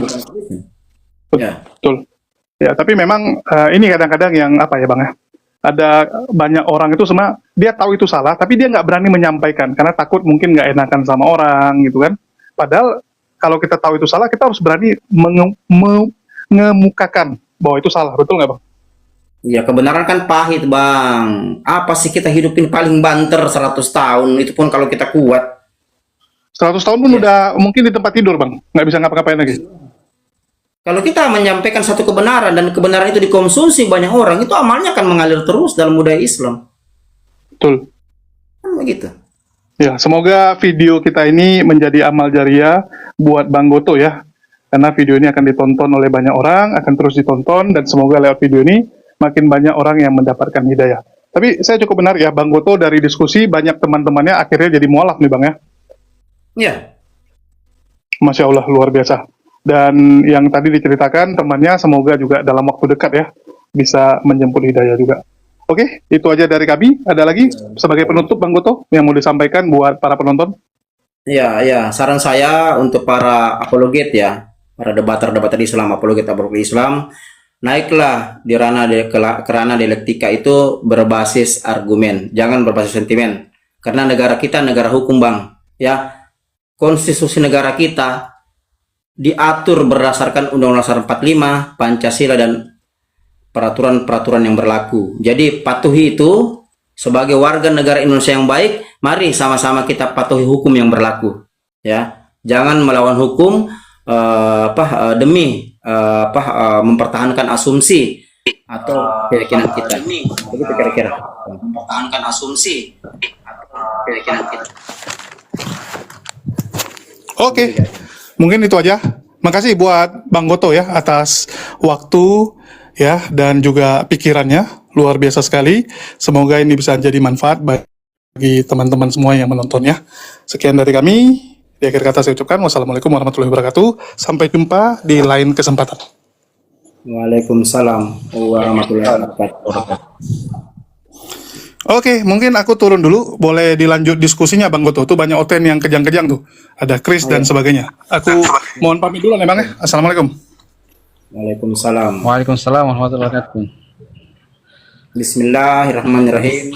Ya. Betul. Ya, tapi memang ini kadang-kadang yang apa ya, Bang ya? Ada banyak orang itu dia tahu itu salah, tapi dia nggak berani menyampaikan karena takut mungkin nggak enakan sama orang gitu kan. Padahal kalau kita tahu itu salah, kita harus berani mengemukakan bahwa itu salah, betul nggak, Bang? Ya, kebenaran kan pahit, Bang. Apa sih kita hidupin paling banter 100 tahun, itu pun kalau kita kuat. 100 tahun pun udah mungkin di tempat tidur, Bang. Nggak bisa ngapa-ngapain lagi. Kalau kita menyampaikan satu kebenaran dan kebenaran itu dikonsumsi banyak orang, itu amalnya akan mengalir terus dalam budaya Islam. Betul. Kan begitu. Ya, semoga video kita ini menjadi amal jariah buat Bang Goto ya. Karena video ini akan ditonton oleh banyak orang, akan terus ditonton, dan semoga lewat video ini makin banyak orang yang mendapatkan hidayah. Tapi saya cukup benar ya, Bang Goto dari diskusi banyak teman-temannya akhirnya jadi mualaf nih, Bang ya. Ya. Masya Allah, luar biasa. Dan yang tadi diceritakan temannya semoga juga dalam waktu dekat ya bisa menjemput hidayah juga. Oke, itu aja dari kami. Ada lagi sebagai penutup Bang Goto yang mau disampaikan buat para penonton? Ya, ya. Saran saya untuk para apologet ya, para debater-debater Islam, apologet Islam, naiklah di kerana dialektika itu berbasis argumen, jangan berbasis sentimen. Karena negara kita negara hukum, Bang. Ya, konstitusi negara kita diatur berdasarkan Undang-Undang Dasar 45, Pancasila dan peraturan-peraturan yang berlaku. Jadi patuhi itu sebagai warga negara Indonesia yang baik. Mari sama-sama kita patuhi hukum yang berlaku. Ya, jangan melawan hukum demi mempertahankan asumsi atau keyakinan kita. Begitu kira-kira. Mempertahankan asumsi atau keyakinan kita. Oke, mungkin itu aja. Makasih buat Bang Goto ya atas waktu ya dan juga pikirannya, luar biasa sekali. Semoga ini bisa jadi manfaat bagi teman-teman semua yang menonton ya. Sekian dari kami. Di akhir kata saya ucapkan wassalamualaikum warahmatullahi wabarakatuh. Sampai jumpa di lain kesempatan. Waalaikumsalam warahmatullahi wabarakatuh. Oke, mungkin aku turun dulu. Boleh dilanjut diskusinya Bang Goto. Tuh banyak oten yang kejang-kejang tuh. Ada Chris dan sebagainya. Aku mohon pamit dulu nih Bang ya. Assalamualaikum. Waalaikumsalam. Waalaikumsalam warahmatullahi wabarakatuh. Bismillahirrahmanirrahim.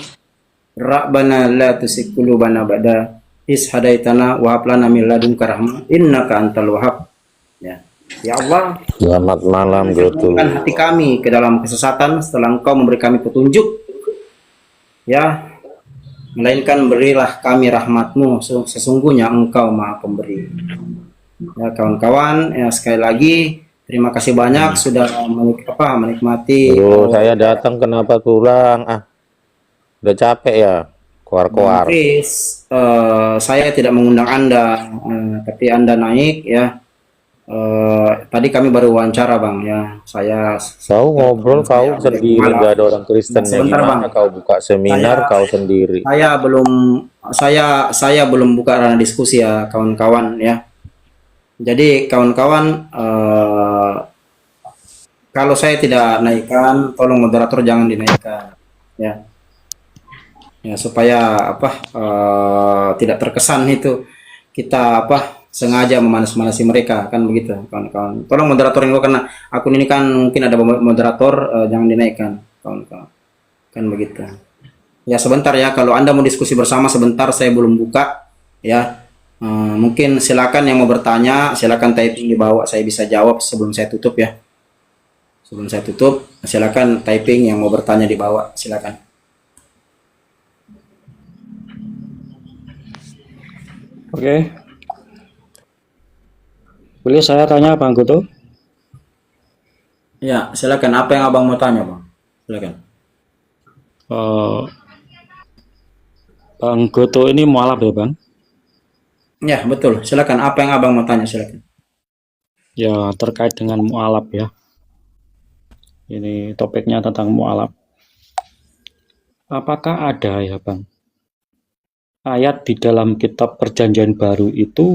Rabbana la tuzigh qulubana ba'da idh hadaitana wa hab lana min ladunka rahmah innaka antal wahhab. Ya. Ya Allah, Selamat malam Goto. masukkan hati kami ke dalam kesesatan setelah Engkau memberi kami petunjuk. Ya, melainkan berilah kami rahmat-Mu, sesungguhnya Engkau Maha Pemberi. Ya kawan-kawan, ya sekali lagi terima kasih banyak sudah menikmati. Saya datang kenapa pulang? Udah capek ya, keluar-keluar. Chris, saya tidak mengundang Anda, tapi Anda naik ya. Tadi kami baru wawancara Bang ya. Kau ngobrol kau sendiri, gak ada orang Kristen ya, Sebentar, gimana Bang. kau buka seminar kau sendiri? Saya belum buka ranah diskusi ya kawan-kawan ya. Jadi kawan-kawan, kalau saya tidak naikkan, tolong moderator jangan dinaikkan ya. Ya supaya tidak terkesan itu kita sengaja memanas-manasi mereka, kan begitu kawan-kawan. Tolong moderatorin gua, karena akun ini kan mungkin ada moderator, jangan dinaikkan kawan-kawan, kan begitu. Ya sebentar ya, kalau Anda mau diskusi bersama sebentar, saya belum buka ya. Mungkin silakan yang mau bertanya, silakan typing di bawah, saya bisa jawab sebelum saya tutup ya. Sebelum saya tutup, silakan typing yang mau bertanya di bawah, silakan. Oke, boleh saya tanya Bang Goto? Ya, silakan, apa yang Abang mau tanya, Bang? Silakan. Eh, Bang Goto ini mualaf ya Bang? Ya, betul. Silakan, apa yang Abang mau tanya, silakan. Ya terkait dengan mualaf ya. Ini topiknya tentang mualaf. Apakah ada ya Bang ayat di dalam kitab Perjanjian Baru itu